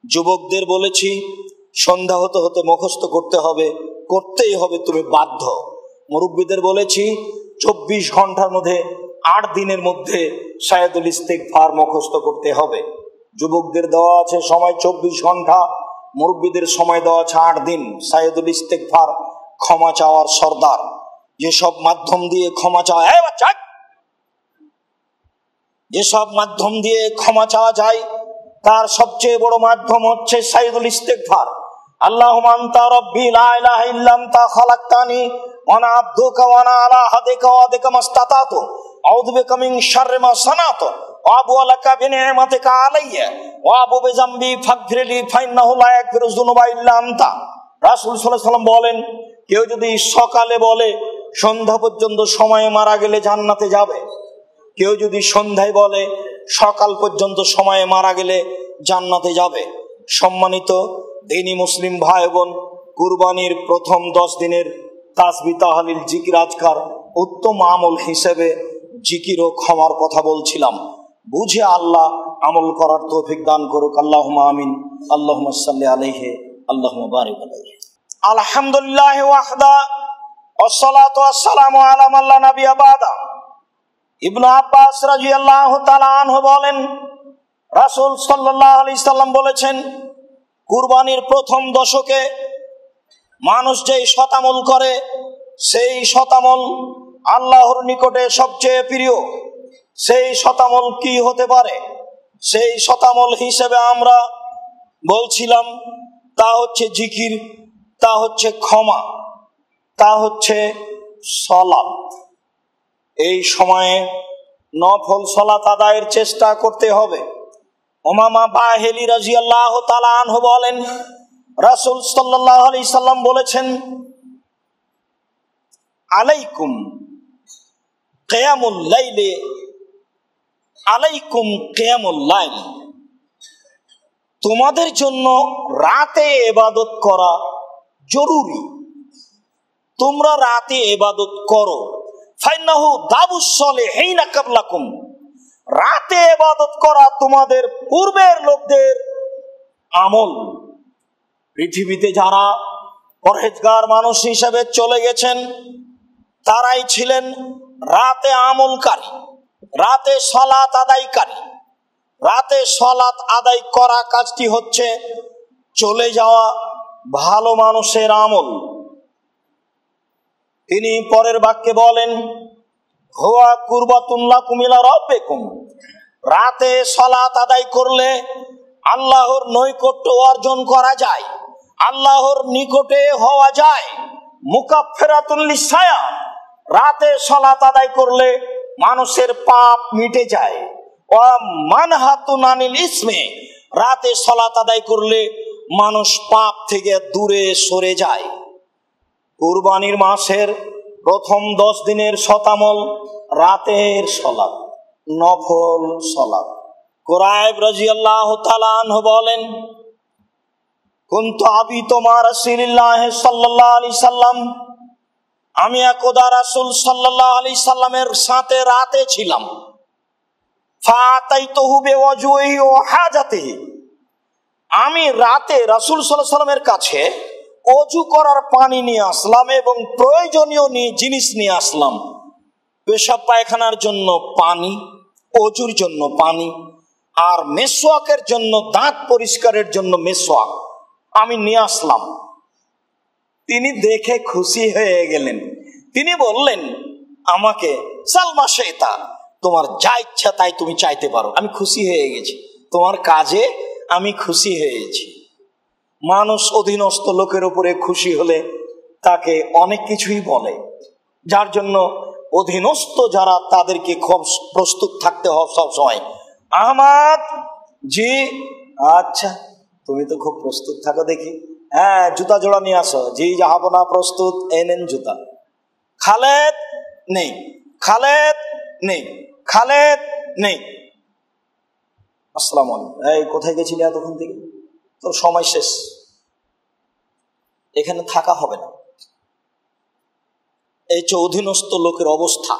যুবকদের বলেছি, সন্ধ্যা হতে হতে মুখস্থ করতে হবে, করতেই হবে, তুমি বাধ্য। মুরব্বীদের বলেছি 24 ঘন্টার মধ্যে 8 দিনের মধ্যে সাইদুল ইস্তেগফার মুখস্থ করতে হবে। যুবকদের দেওয়া আছে সময় 24 ঘন্টা, মুরব্বীদের সময় দেওয়া আছে 8 দিন। সাইদুল ইস্তেগফার ক্ষমা চাওয়ার সর্দার। যেসব মাধ্যম দিয়ে ক্ষমা চাওয়া, যেসব মাধ্যম দিয়ে ক্ষমা চাওয়া যায় তার সবচেয়ে বড় মাধ্যম হচ্ছে সাইদুল ইস্তেগফার। আল্লাহুম্মা আনতা রাব্বি লা ইলাহা ইল্লা আনতা খালাকতানি ওয়া আনা আবদুকা ওয়া আনা আলা আহদিকা ওয়া ওয়া'দিকা মাসতাতাতু আউযু বিকা মিন শাররি মা সানাতু ওয়া আবু'ু লাকা বিনি'মাতিকা আলাইয়া ওয়া আবু'ু বিযামবি ফাগফিরলি ফাইন্নাহু লা ইয়াগফিরুয যুনুবা ইল্লা আনতা। রাসূল সাল্লাল্লাহু আলাইহি ওয়াসাল্লাম বলেন, কেউ যদি সকালে বলে সন্ধ্যা পর্যন্ত সময়ে মারা গেলে জান্নাতে যাবে, কেউ যদি সন্ধ্যায় বলে সকাল পর্যন্ত সময়ে মারা গেলে জান্নাতে যাবে। সম্মানিত দ্বীনি মুসলিম ভাই বোন, কুরবানির প্রথম 10 দিনের তাসবিহ তাহলিল জিকির আজকার উত্তম আমল হিসেবে জিকির ও ক্ষমার কথা বলছিলাম। বুঝে আল্লাহ আমল করার তৌফিক দান করুক। আল্লাহুম্মা আমিন। আল্লাহুম্মা সাল্লি আলাইহি আল্লাহুম্মা বারিক আলাইহি। আলহামদুলিল্লাহ ওয়াহদা ওয়াসসালাতু ওয়াসসালামু আলা মান লা নাবিয়্যা বাদা। ইবনে আব্বাস রাদিয়াল্লাহু তাআলা আনহু বলেন, রাসূল সাল্লাল্লাহু আলাইহি সাল্লাম বলেছেন, কুরবানির প্রথম দশকে মানুষ যেই শতামল করে, সেই শতামল আল্লাহর নিকটে সবচেয়ে প্রিয়। সেই শতামল কি হতে পারে? সেই শতামল হিসেবে আমরা বলছিলাম, তা হচ্ছে জিকির, তা হচ্ছে ক্ষমা, তা হচ্ছে সালাত। এই সময়ে নফল সালাত আদায়ের চেষ্টা করতে হবে। উমামা বাহিলি রাদিয়াল্লাহু তাআলা আনহু বলেন, রাসূল সাল্লাল্লাহু আলাইহি সাল্লাম বলেছেন, আলাইকুম কিয়ামুল লাইলি, আলাইকুম কিয়ামুল লাইল, তোমাদের জন্য রাতে ইবাদত করা জরুরি, তোমরা রাতে ইবাদত করো। ফাইন্নাহু দাবুস সলিহিনা কাবলাকুম, রাতে ইবাদত করা তোমাদের পূর্বের লোকদের আমল। পৃথিবীতে যারা পরহেজগার মানুষ হিসেবে চলে গেছেন, তারাই ছিলেন রাতে আমলকারী, রাতে সালাত আদায়কারী। রাতে সালাত আদায় করা কাজটি হচ্ছে চলে যাওয়া ভালো মানুষের আমল। তিনি পরের বাক্যে বলেন, হুয়া কুরবাতুন লাকুম ইলা রাব্বিকুম, রাতে সালাত আদায় করলে আল্লাহর নৈকট্য অর্জন করা যায়, আল্লাহর নিকটে হওয়া যায়। মুকাফফিরাতুন লিসায়া, রাতে সালাত আদায় করলে মানুষের পাপ মিটে যায়। ওয়া মানহাতুন আনিল ইসমে, রাতে সালাত আদায় করলে মানুষ পাপ থেকে দূরে সরে যায়। কুরবানির মাসের প্রথম 10 দিনের শতামল রাতের সালাত, নফল সালাত। কুরাইব রাদিয়াল্লাহু তাআলা আনহু বলেন, কুনতু আবিতু মা রাসূলিল্লাহ সাল্লাল্লাহু আলাইহি সাল্লাম, আমি একদা রাসূল সাল্লাল্লাহু আলাইহি সাল্লামের সাথে রাতে ছিলাম। ফাতাইতুহু বিওয়াজুহি ওয়া হাজাতিহি, আমি রাতে রাসূল সাল্লাল্লাহু আলাইহি সাল্লামের কাছে ওযু করার পানি নিয়ে আসলাম এবং প্রয়োজনীয় জিনিস নিয়ে আসলাম। পেশাব পায়খানার জন্য পানি, ওযুর জন্য পানি, আর মেসওয়াকের জন্য, দাঁত পরিষ্কারের জন্য মেসওয়াক আমি নিয়ে আসলাম। তিনি দেখে খুশি হয়ে গেলেন। তিনি বললেন আমাকে, সালমা শেতা, তোমার যা ইচ্ছা তাই তুমি চাইতে পারো, আমি খুশি হয়ে গেছি, তোমার কাজে আমি খুশি হয়ে গেছি। মানুষ অধীনস্থ লোকের উপরে খুশি হলে তাকে অনেক কিছুই বলে, যার জন্য অধীনস্থ যারা, তাদেরকে খুব প্রস্তুত থাকতে হবে সবসময়। আহমদ জি, আচ্ছা তুমি তো খুব প্রস্তুত থাকো দেখি, হ্যাঁ জুতা জোড়া নিয়ে আসো। জি জাহাপনা প্রস্তুত, এনেন জুতা। খালেদ নেই, খালেদ নেই, খালেদ নেই। আসসালামু আলাইকুম, এই কোথায় গেছিলি এতক্ষণ থেকে? তোর সময় শেষ, এখানে থাকা হবে না। এই যে অধীনস্থ লোকের অবস্থা,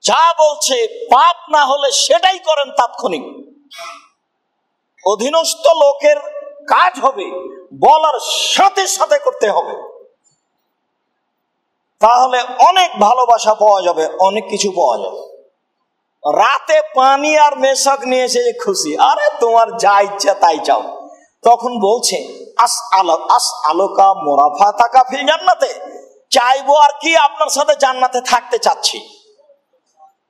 যা বলছে পাপ না হলে সেটাই করেন তাৎক্ষণিক। অধীনস্থ লোকের কাজ হবে বলার সাথে সাথে করতে হবে, তাহলে অনেক ভালোবাসা পাওয়া যাবে, অনেক কিছু পাওয়া যাবে। রাতে পানি আর মেশক নিয়ে এসে খুশি, আরে তোমার যা ইচ্ছা তাই চাও। তখন বলছে আস আলোকা মোরাফা তাকা ফিল জান্নাতে, চাইবো আর কি, আপনার সাথে জান্নাতে থাকতে চাচ্ছি।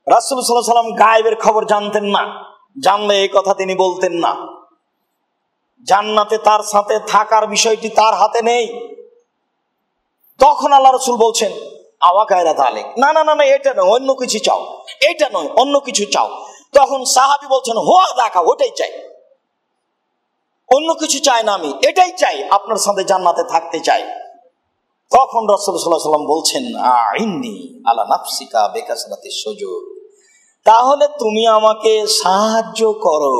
রাসূল সাল্লাল্লাহু আলাইহি ওয়াসাল্লাম গায়েবের খবর জানতেন না, জানলে এই কথা তিনি বলতেন না। জান্নাতে তার সাথে থাকার বিষয়টি তার হাতে নেই। তখন আল্লাহ রাসূল বলছেন আওয়া গায়রা তালিক, না না না না, এটা নয় অন্য কিছু চাও, এটা নয় অন্য কিছু চাও। তখন সাহাবী বলছেন হোয়া দেখা, ওটাই চাই, অন্য কিছু চাই না, আমি এটাই চাই, আপনার সাথে জান্নাতে থাকতে চাই। তখন রাসূল সাল্লাল্লাহু আলাইহি ওয়াসাল্লাম বলছেন আইন্নি আলা নাফসিকা বিকাসরাতিস সুজুদ, তাহলে তুমি আমাকে সাহায্য করো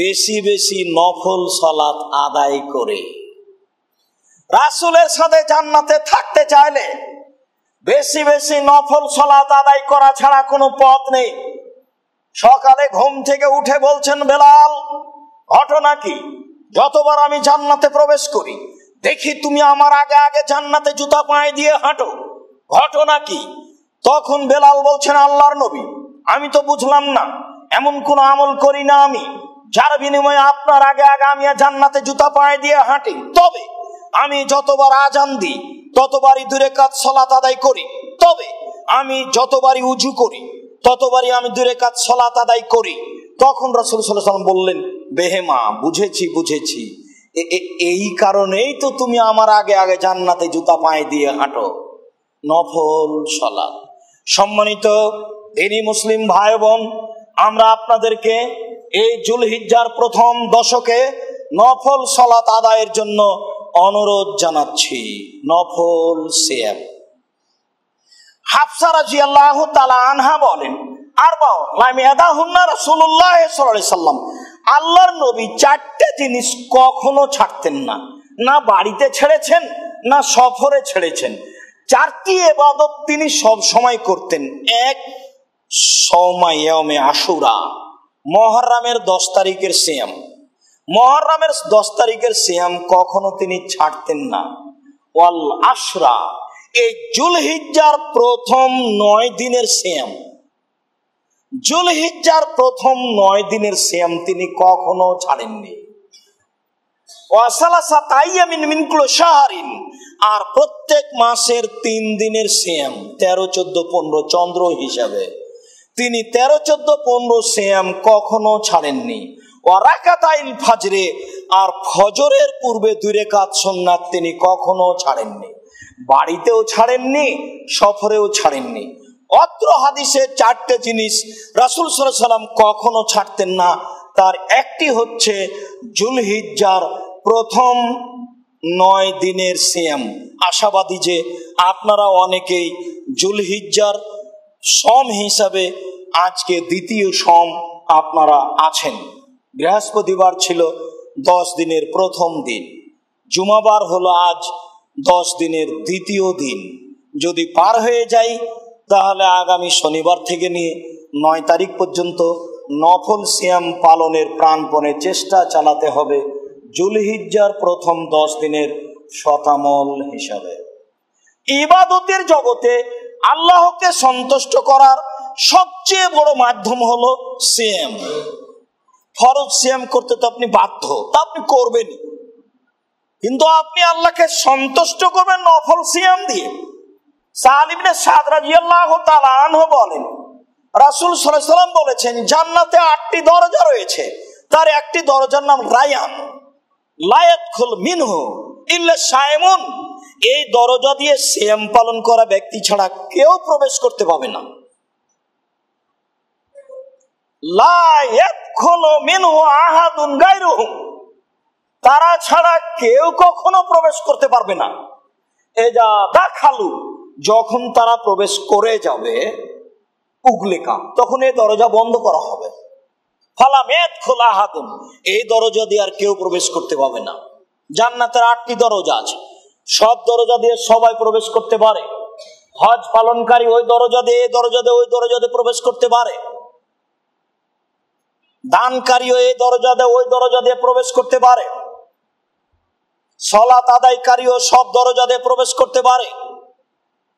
বেশি বেশি নফল সালাত আদায় করে। রাসূলের সাথে জান্নাতে থাকতে চাইলে বেশি বেশি নফল সালাত আদায় করা ছাড়া কোনো পথ নেই। সকালে ঘুম থেকে উঠে বলছেন বেলাল, ঘটনা কি, যতবার আমি জান্নাতে প্রবেশ করি দেখি তুমি আমার আগে আগে জান্নাতে জুতা পায়ে দিয়ে হাঁটো, ঘটনা কি? তখন বেলাল বলছেন আল্লাহর নবী, আমি তো বুঝলাম না, এমন কোন আমল করি না আমি যার বিনিময়ে আপনার আগে আগে আমি জান্নাতে জুতা পায়ে দিয়ে হাঁটি। তবে আমি যতবার আজান দিই ততবারই 2 রাকাত সালাত আদায় করি, তবে আমি যতবারই উজু করি ততবারই আমি 2 রাকাত সালাত আদায় করি। তখন রাসূল সাল্লাল্লাহু আলাইহি ওয়াসাল্লাম বললেন বেহেমা, বুঝেছি বুঝেছি, এই কারণেই তো তুমি আমার আগে আগে জান্নাতে জুতা পায়ে দিয়ে হাঁটো, নফল সালাত। সম্মানিত দিনী মুসলিম ভাই বোন, আমরা আপনাদেরকে এই জুলহিজ্জার প্রথম দশকে নফল সালাত আদায়ের জন্য অনুরোধ জানাচ্ছি। নফল সিয়াম। হাফসা রাদিয়াল্লাহু তাআলা আনহা বলেন আরবাউ লাম ইয়াদাহুন্না রাসূলুল্লাহ সাল্লাল্লাহু আলাইহি সাল্লাম, আল্লাহর নবী 4টে জিনিস কখনো ছাড়তেন না, না বাড়িতে ছেড়েছেন না সফরে ছেড়েছেন। 4টি ইবাদত তিনি সব সময় করতেন। 1, সওমা ইয়াউমে আশুরা, মুহররমের 10 তারিখের সিয়াম। মুহররমের 10 তারিখের সিয়াম কখনো তিনি ছাড়তেন না। ওয়াল আশরা, এই জুলহিজ্জার প্রথম 9 দিনের সিয়াম, জুলহিজ্জার প্রথম 9 দিনের সিয়াম তিনি কখনো ছাড়েননি। ওয়াসালাসাত আইয়ামিন মিন কুল্লি শাহরিন, আর প্রত্যেক মাসের 3 দিনের সিয়াম, 13, 14, 15 চন্দ্র হিসাবে তিনি 13, 14, 15 সিয়াম কখনো ছাড়েননি। ওয়া রাকাতাইল ফাজরে, আর ফজরের পূর্বে 2 রাকাত সুন্নাত তিনি কখনো ছাড়েননি। বাড়িতেও ছাড়েননি, সফরেও ছাড়েননি। অত্র হাদিসে 4টে জিনিস রাসূল সাল্লাল্লাহু আলাইহি সাল্লাম কখনো ছাড়তেন না। তার একটি হচ্ছে জুলহিজ্জার প্রথম 9 দিনের সিয়াম। আশাবাদী যে আপনারা অনেকেই জুলহিজ্জার সম হিসাবে আজকে দ্বিতীয় সম আপনারা আছেন। বৃহস্পতিবার ছিল 10 দিনের প্রথম দিন, জুমাবার হলো আজ 10 দিনের দ্বিতীয় দিন। যদি পার হয়ে যায় তাহলে আগামী শনিবার থেকে নিয়ে 9 তারিখ পর্যন্ত নফল সিয়াম পালনের প্রাণপণে চেষ্টা চালাতে হবে জুলহিজ্জার প্রথম 10 দিনের শতামল হিসাবে। ইবাদতের জগতে আল্লাহকে সন্তুষ্ট করার সবচেয়ে বড় মাধ্যম হলো সিয়াম। ফরজ সিয়াম করতে তো আপনি বাধ্য, তা আপনি করবেনই, কিন্তু আপনি আল্লাহকে সন্তুষ্ট করবেন নফল সিয়াম দিয়ে। সাহাল ইবনে সাদ রাদিয়াল্লাহু তাআলা আনহু বলেন রাসূল সাল্লাল্লাহু আলাইহি সাল্লাম বলেছেন জান্নাতে 8টি দরজা রয়েছে, তার একটি দরজার নাম রায়ান, লা ইয়াদখুল মিনহু ইল্লা শায়মুন, এই দরজা দিয়ে সিয়াম পালন করা ব্যক্তি ছাড়া কেউ প্রবেশ করতে পাবে না। লা ইয়াদখুলু মিনহু আহাদুন গায়রুহু, তারা ছাড়া কেউ কখনো প্রবেশ করতে পারবে না। এজা দাখালু যখন তারা প্রবেশ করে যাবে উগলিকা, তখন এই দরজা বন্ধ করা হবে। ফালামেদ খোলা হাতুন, এই দরজা দিয়ে আর কেউ প্রবেশ করতে পাবে না। জান্নাতের 8টি দরজা আছে, সব দরজা দিয়ে সবাই প্রবেশ করতে পারে। হজ পালনকারী ওই দরজা দিয়ে, এই দরজা দিয়ে, ওই দরজা দিয়ে প্রবেশ করতে পারে। দানকারী এই দরজা দিয়ে, ওই দরজা দিয়ে প্রবেশ করতে পারে। সালাত আদায়কারীও সব দরজা দিয়ে প্রবেশ করতে পারে।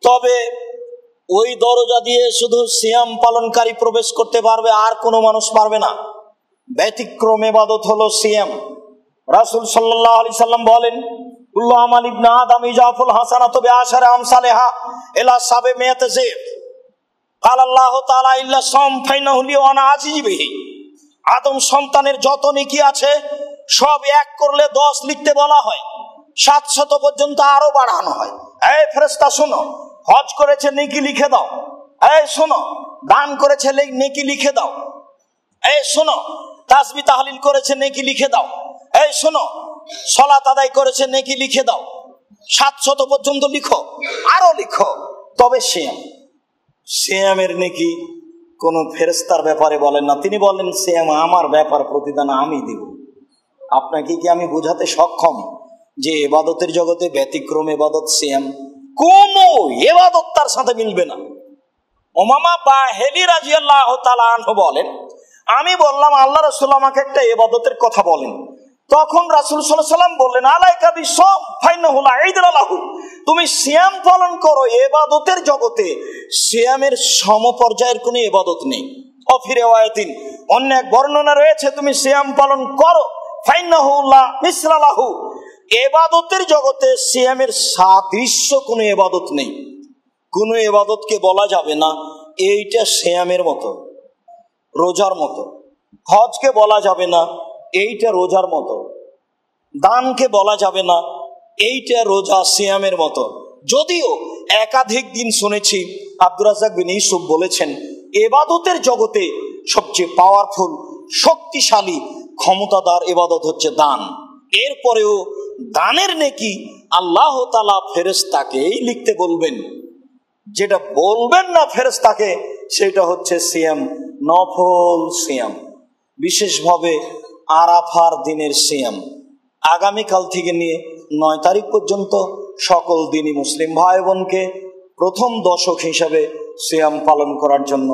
তবে ওই দরজা দিয়ে শুধু সিয়াম পালনকারী প্রবেশ করতে পারবে, আর কোনো মানুষ পারবে না। ব্যতিক্রম ইবাদত হলো সিয়াম। রাসূল সাল্লাল্লাহু আলাইহি সাল্লাম বলেন, কুল্লু আমাল ইবনে আদম ইজাফুল হাসানাতু বিআশারি আমসালিহা ইলা 700 জিব। ক্বালা আল্লাহু তাআলা ইল্লা সাম ফাইনাহু লি ওয়া আনা আজিজু বিহি। আদম সন্তানের যত নেকি আছে সব এক করলে 10 লিখতে বলা হয়, 700 পর্যন্ত আরো বাড়ানো হয়। এই ফেরেশতা শোনো, হজ করেছে নেকি লিখে দাও। এই শোনো, দান করেছে নেকি লিখে দাও। এই শোনো, তাসবিহ তাহলিল করেছে নেকি লিখে দাও। এই শোনো, সালাত আদায় করেছে নেকি লিখে দাও। 700 পর্যন্ত লিখো, আরো লিখো। তবে সিয়ামের নেকি কোন ফেরেশতার ব্যাপারে বলেন না। তিনি বলেন সিয়াম আমার ব্যাপার, প্রতিদান আমি দিব। আপনাকে কি আমি বোঝাতে সক্ষম যে ইবাদতের জগতে ব্যতিক্রম ইবাদত সিয়াম? কোন ইবাদত তার সাথে মিলবে না। উমামা বাহিলি রাদিয়াল্লাহু তাআলা আনহু বলেন, আমি বললাম আল্লাহ রাসূল আমাকে একটা ইবাদতের কথা বলেন। তখন রাসূল সাল্লাল্লাহু আলাইহি ওয়াসাল্লাম বললেন, আলাইকা বিসসাম ফাইনাহু লা ঈদা লাহু। তুমি সিয়াম পালন করো। ইবাদতের জগতে সিয়ামের সমপর্যায়ের কোনো ইবাদত নেই। অফি রিওয়ায়াতিন, অন্য এক বর্ণনা রয়েছে, তুমি সিয়াম পালন করো, ফাইনাহু লা মিসলা লাহু। ইবাদতের জগতে সিয়ামের সাদৃশ্য কোনো ইবাদত নেই। কোনো ইবাদতকে বলা যাবে না এইটা সিয়ামের মতো, রোজার মতো। হজকে বলা যাবে না এইটা রোজার মতো। দানকে বলা যাবে না এইটা রোজা সিয়ামের মতো। যদিও একাধিক দিন শুনেছি আব্দুর রাজ্জাক বিন ইউসুফ বলেছেন, ইবাদতের জগতে সবচেয়ে পাওয়ারফুল, শক্তিশালী, ক্ষমতাদার ইবাদত হচ্ছে দান। এরপরেও দানের নেকি আল্লাহ তাআলা ফেরেশতাকেই লিখতে বলবেন। যেটা বলবেন না ফেরেশতাকে সেটা হচ্ছে সিয়াম, নফল সিয়াম, বিশেষভাবে আরাফার দিনের সিয়াম। আগামীকাল থেকে নিয়ে 9 তারিখ পর্যন্ত সকল দিনই মুসলিম ভাই বোনকে প্রথম দশক হিসাবে সিয়াম পালন করার জন্য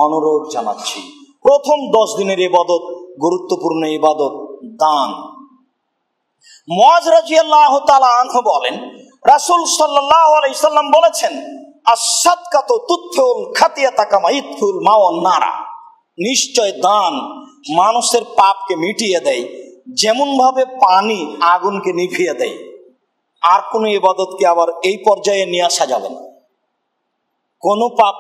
অনুরোধ জানাচ্ছি। প্রথম 10 দিনের ইবাদত, গুরুত্বপূর্ণ ইবাদত দান। মুআয রাদিয়াল্লাহু তাআলা আনহু বলেন, রাসূল সাল্লাল্লাহু আলাইহি সাল্লাম বলেছেন, আস-সাদকাতু তুতফিউল খাতিয়াতা কামা ইতফিউল মাউ আন-নারা। নিশ্চয় দান মানুষের পাপকে মিটিয়ে দেয় যেমন ভাবে পানি আগুনকে নিভিয়ে দেয়। আর কোন ইবাদতকে আবার এই পর্যায়ে নিয়ে আসা যাবে না। কোন পাপ,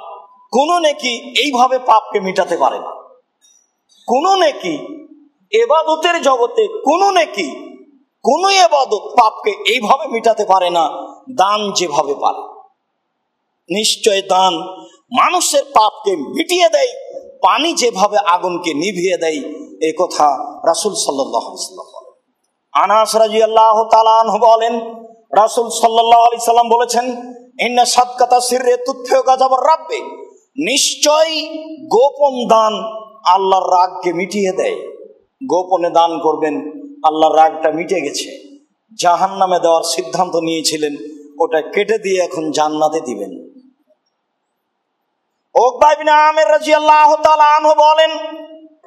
কোন নেকি এইভাবে পাপকে মিটাতে পারে না। কোন নেকি ইবাদতের জগতে, কোন নেকি, কোন ইবাদত পাপকে এইভাবে মিটাতে পারে না দান যেভাবে পারে। নিশ্চয় দান মানুষের পাপকে মিটিয়ে দেয় পানি যেভাবে আগুনকে নিভিয়ে দেয়। এই কথা রাসূল সাল্লাল্লাহু আলাইহি ওয়াসাল্লাম বলেন। আনাস রাদিয়াল্লাহু তাআলা আনহু বলেন, রাসূল সাল্লাল্লাহু আলাইহি সাল্লাম বলেছেন, ইন্না সাদকাতা সিররে তুতফিউ গাযাবার রাব্বি। নিশ্চয় গোপন দান আল্লাহর রাগকে মিটিয়ে দেয়। গোপনে দান করবেন, আল্লাহর রাগটা মিটে গেছে। জাহান্নামে দেওয়ার সিদ্ধান্ত নিয়েছিলেন, ওটা কেটে দিয়ে এখন জান্নাতে দিবেন। উকবা ইবনে আমির রাদিয়াল্লাহু তাআলা আনহু বলেন,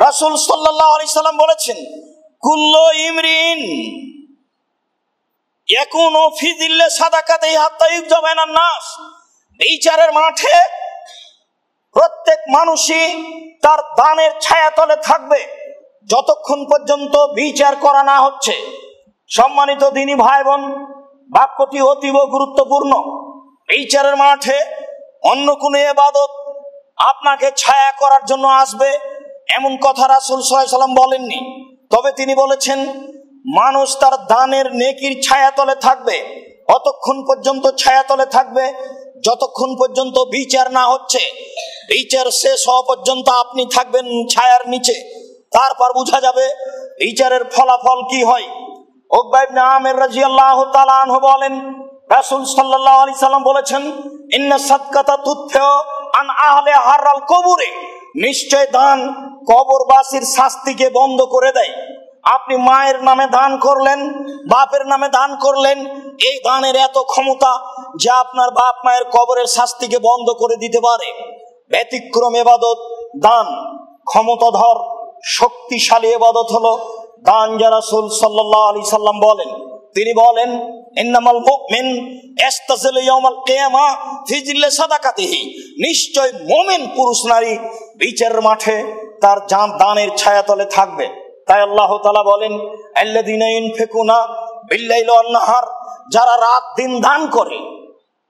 রাসূল সাল্লাল্লাহু আলাইহি সাল্লাম বলেছেন, কুল্লু ইমরিন ইয়াকুনু ফি যিল্লি সাদাকাতিহি হাত্তা ইউকজা বাইনান নাস। বিচারের মাঠে প্রত্যেক মানুষই তার দানের ছায়াতলে থাকবে যতক্ষণ পর্যন্ত বিচার করা না হচ্ছে। সম্মানিত দিনী ভাই বোন, বাক্যটি অতীব গুরুত্বপূর্ণ। বিচারের মাঠে অন্য কোনো ইবাদত আপনাকে ছায়া করার জন্য আসবে এমন কথা রাসূল সাল্লাল্লাহু আলাইহি সাল্লাম বলেননি। তবে তিনি বলেছেন, মানুষ তার দানের নেকির ছায়াতলে থাকবে, অতক্ষণ পর্যন্ত ছায়াতলে থাকবে যতক্ষণ পর্যন্ত বিচার না হচ্ছে। বিচার শেষ হওয়া পর্যন্ত আপনি থাকবেন ছায়ার নিচে, তারপর বোঝা যাবে বিচারের ফলাফল কি হয়। উকবা ইবনে আমির রাদিয়াল্লাহু তাআলা আনহু বলেন, রাসূল সাল্লাল্লাহু আলাইহি সাল্লাম বলেছেন, ইন্না সাদকাতা তুতফিউ আন আহলি হাররাল কবুরে, নিশ্চয় দান কবরবাসীর শাস্তিকে বন্ধ করে দেয়। আপনি মায়ের নামে দান করলেন, বাপের নামে দান করলেন, এই দানের এত ক্ষমতা যে আপনার বাপ মায়ের কবরের শাস্তিকে বন্ধ করে দিতে পারে। ব্যতিক্রম ইবাদত দান, ক্ষমতাধর শক্তিশালী ইবাদত হলো দান। যা রাসূল সাল্লাল্লাহু আলাইহি সাল্লাম বলেন, তিনি বলেন, ইন্নামাল মুমিন ইস্তাজিলু ইয়াউমাল কিয়ামা ফি জিল্লি সাদাকাতিহি, নিশ্চয় মুমিন পুরুষ নারী বিচারের মাঠে তার দানের ছায়াতলে থাকবে। তাই আল্লাহ তাআলা বলেন, আল্লাযীনা ইউনফিকুনা বিল্লাইলি ওয়ান নাহার, যারা রাত দিন দান করে,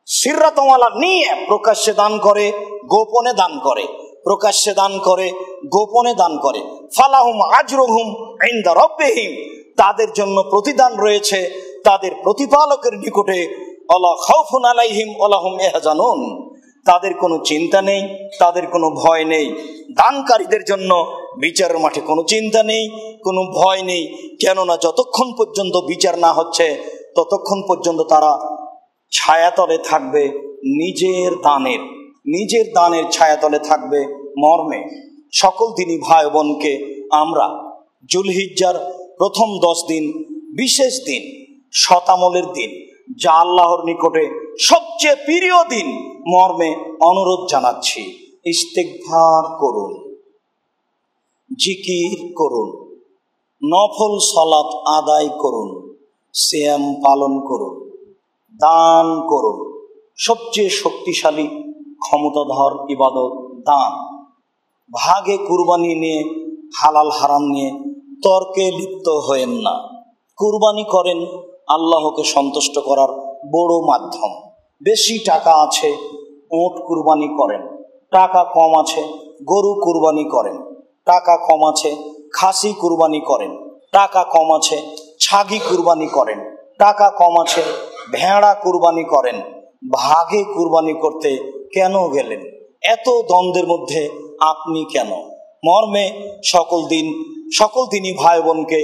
সিররাতাও ওয়ালা নিয়ে, প্রকাশ্যে দান করে, গোপনে দান করে, প্রকাশ্যে দান করে, গোপনে দান করে, ফালাহুম আজরুহুম ইনদা রাব্বিহিম, তাদের জন্য প্রতিদান রয়েছে তাদের প্রতিপালকের নিকটে। ওয়ালা খাউফুন আলাইহিম ওয়ালা হুম ইয়াহজানুন, তাদের কোনো চিন্তা নেই, তাদের কোনো ভয় নেই। দানকারীদের জন্য বিচারের মাঠে কোনো চিন্তা নেই, কোনো ভয় নেই, কেননা যতক্ষণ পর্যন্ত বিচার না হচ্ছে ততক্ষণ পর্যন্ত তারা ছায়াতলে থাকবে নিজের দানের ছায়াতলে থাকবে মর্মে। সকল দিনই ভাই বোনকে আমরা জুলহিজ্জার প্রথম 10 দিন, বিশেষ দিন, শতামলের দিন, যা আল্লাহর নিকটে সবচেয়ে প্রিয় দিন মর্মে অনুরোধ জানাচ্ছি, ইস্তেগফার করুন, জিকির করুন, নফল সালাত আদায় করুন, সিয়াম পালন করুন, দান করুন। সবচেয়ে শক্তিশালী ক্ষমতাধর ইবাদত দান। ভাগে কুরবানি নিয়ে, হালাল হারাম নিয়ে তর্কে লিপ্ত হয়েন না। কুরবানি করেন আল্লাহকে সন্তুষ্ট করার বড় মাধ্যম। বেশি টাকা আছে, উট কুরবানি করেন। টাকা কম আছে, গরু কুরবানি করেন। টাকা কম আছে, খাসি কুরবানি করেন। টাকা কম আছে, ছাগি কুরবানি করেন। টাকা কম আছে, ভেড়া কুরবানি করেন। ভাগে কুরবানি করতে কেন গেলেন? এত দ্বন্দ্বের মধ্যে আপনি কেন? মর্মে সকল দিনই ভাই বোনকে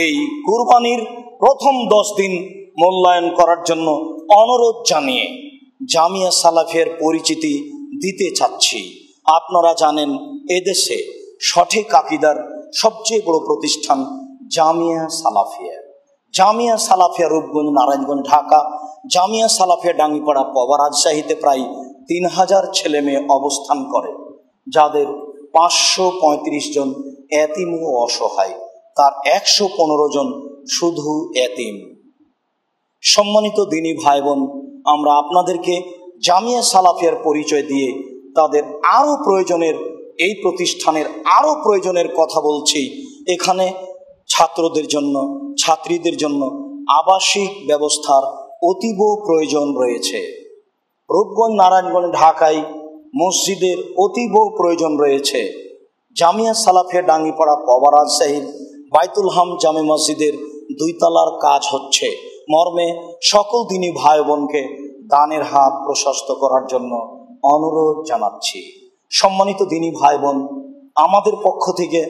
এই কুরবানির প্রথম 10 দিন মূল্যায়ন করার জন্য অনুরোধ জানিয়ে জামিয়া সালাফিয়ার পরিচিতি দিতে চাচ্ছি। আপনারা জানেন, এদেশে সঠিক আকীদার সবচেয়ে বড় প্রতিষ্ঠান জামিয়া সালাফিয়া। জামিয়া সালাফিয়া রূপগঞ্জ, নারায়ণগঞ্জ, ঢাকা। জামিয়া সালাফিয়া ডাঙ্গিপাড়া, পবা, রাজশাহীতে প্রায় 3000 ছেলে মেয়ে অবস্থান করে, যাদের 535 জন এতিম ও অসহায়, তার 115 জন শুধু এতিম। সম্মানিত দিনী ভাই বোন, আমরা আপনাদেরকে জামিয়া সালাফিয়ার পরিচয় দিয়ে তাদের আরও প্রয়োজনের, এই প্রতিষ্ঠানের আরও প্রয়োজনের কথা বলছি। এখানে ছাত্রদের জন্য, ছাত্রীদের জন্য আবাসিক ব্যবস্থার অতীব প্রয়োজন রয়েছে। রূপগঞ্জ, নারায়ণগঞ্জ, ঢাকায় মসজিদের অতীব প্রয়োজন রয়েছে। জামিয়া সালাফিয়া ডাঙ্গিপাড়া, পবা, রাজশাহীর বাইতুল হাম জামে মসজিদের 2 তলার কাজ হচ্ছে। মর্মে সকল দিনী ভাই বোনকে দানের হাত প্রশস্ত করার জন্য অনুরোধ জানাচ্ছি। সম্মানিত দিনী ভাই বোন, আমাদের পক্ষ থেকে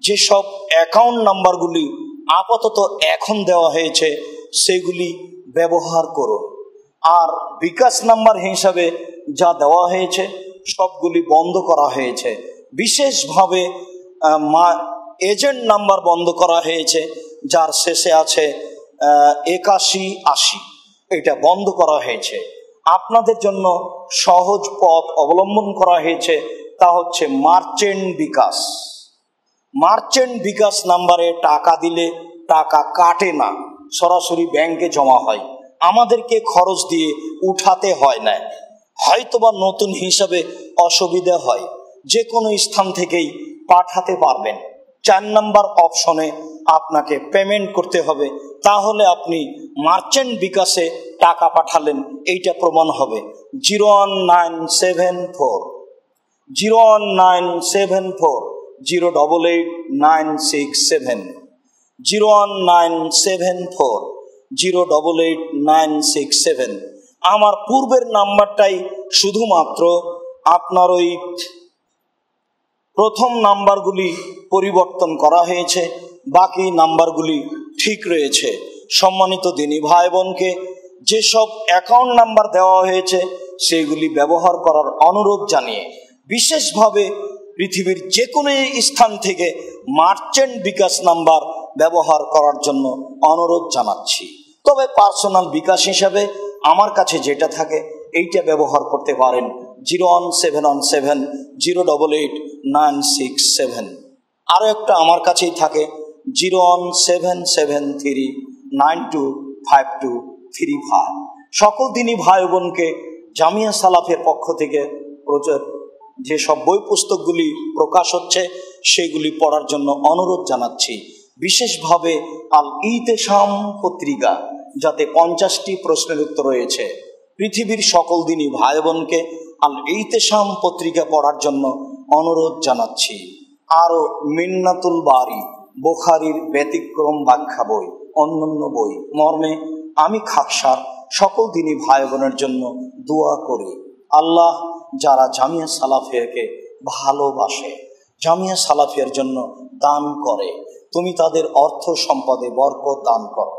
যেসব অ্যাকাউন্ট নাম্বারগুলি আপাতত এখন দেওয়া হয়েছে সেগুলি ব্যবহার করুন। আর বিকাশ নাম্বার হিসাবে যা দেওয়া হয়েছে সবগুলি বন্ধ করা হয়েছে। বিশেষভাবে এজেন্ট নাম্বার বন্ধ করা হয়েছে, যার শেষে আছে 8180, এটা বন্ধ করা হয়েছে। আপনাদের জন্য সহজ পথ অবলম্বন করা হয়েছে, তা হচ্ছে মার্চেন্ট বিকাশ। মার্চেন্ট বিকাশ নাম্বারে টাকা দিলে টাকা কাটে না, সরাসরি ব্যাংকে জমা হয়, আমাদেরকে খরচ দিয়ে উঠাতে হয় না। হয়তোবা নতুন হিসাবে অসুবিধা হয়, যে কোনো স্থান থেকেই পাঠাতে পারবেন। 4 নম্বর অপশনে আপনাকে পেমেন্ট করতে হবে, তাহলে আপনি মার্চেন্ট বিকাশে টাকা পাঠালেন, এইটা প্রমাণ হবে। 01974 0888967 01974 0888967। আমার পূর্বের নাম্বারটাই শুধুমাত্র আপনার ওই প্রথম নাম্বারগুলি পরিবর্তন করা হয়েছে, বাকি নাম্বারগুলি ঠিক রয়েছে। সম্মানিত দিনী ভাই বোনকে যেসব অ্যাকাউন্ট নাম্বার দেওয়া হয়েছে সেগুলি ব্যবহার করার অনুরোধ জানিয়ে বিশেষভাবে পৃথিবীর যে কোনো স্থান থেকে মার্চেন্ট বিকাশ নাম্বার ব্যবহার করার জন্য অনুরোধ জানাচ্ছি। তবে পার্সোনাল বিকাশ হিসাবে আমার কাছে যেটা থাকে এইটা ব্যবহার করতে পারেন, 01717088967। আরও একটা আমার কাছেই থাকে 01773925235। সকল দিনই ভাই বোনকে জামিয়া সালাফের পক্ষ থেকে যেসব বই পুস্তকগুলি প্রকাশ হচ্ছে সেগুলি পড়ার জন্য অনুরোধ জানাচ্ছি। বিশেষভাবে আল ইতেসাম পত্রিকা, যাতে 50টি প্রশ্নের উত্তর রয়েছে। পৃথিবীর সকল দিনই ভাই বোনকে আল ইতেসাম পত্রিকা পড়ার জন্য অনুরোধ জানাচ্ছি। আরও মিন্নাতুল বারি, বুখারীর ব্যতিক্রম ব্যাখ্যা বই, অন্যান্য বই মর্মে আমি খাকসার সকল দিনই ভাই বোনের জন্য দোয়া করি। আল্লাহ যারা জামিয়া সালাফিয়াকে ভালোবাসে, জামিয়া সালাফিয়ার জন্য দান করে, তুমি তাদের অর্থ সম্পদে বরকত দান করো,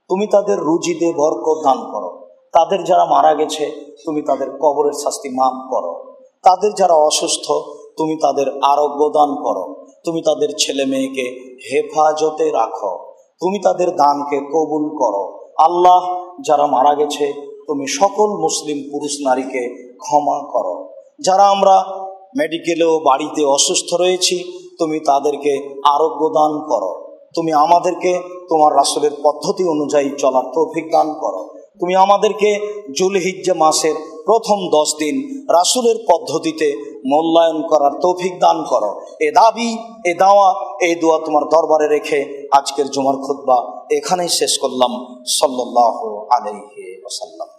তুমি তাদের রুজিতে বরকত দান করো। তাদের যারা মারা গেছে তুমি তাদের কবরের শাস্তি মাফ করো। তাদের যারা অসুস্থ তুমি তাদের আরোগ্য দান করো। তুমি তাদের ছেলে মেয়েকে হেফাজতে রাখো। তুমি তাদের দানকে কবুল করো। আল্লাহ যারা মারা গেছে তুমি সকল মুসলিম পুরুষ নারীকে ক্ষমা করো। যারা আমরা মেডিকেলেও বাড়িতে অসুস্থ রয়েছি তুমি তাদেরকে আরোগ্য দান করো। তুমি আমাদেরকে তোমার রাসূলের পদ্ধতি অনুযায়ী চলার তৌফিক দান করো। তুমি আমাদেরকে যুলহিজ্জা মাসের প্রথম 10 দিন রাসূলের পদ্ধতিতে মূল্যায়ন করার তৌফিক দান করো। এ দাবি, এ দাওয়া, এই দোয়া তোমার দরবারে রেখে আজকের জুমার খুতবা এখানেই শেষ করলাম। সাল্লাল্লাহু আলাইহি ওয়াসাল্লাম।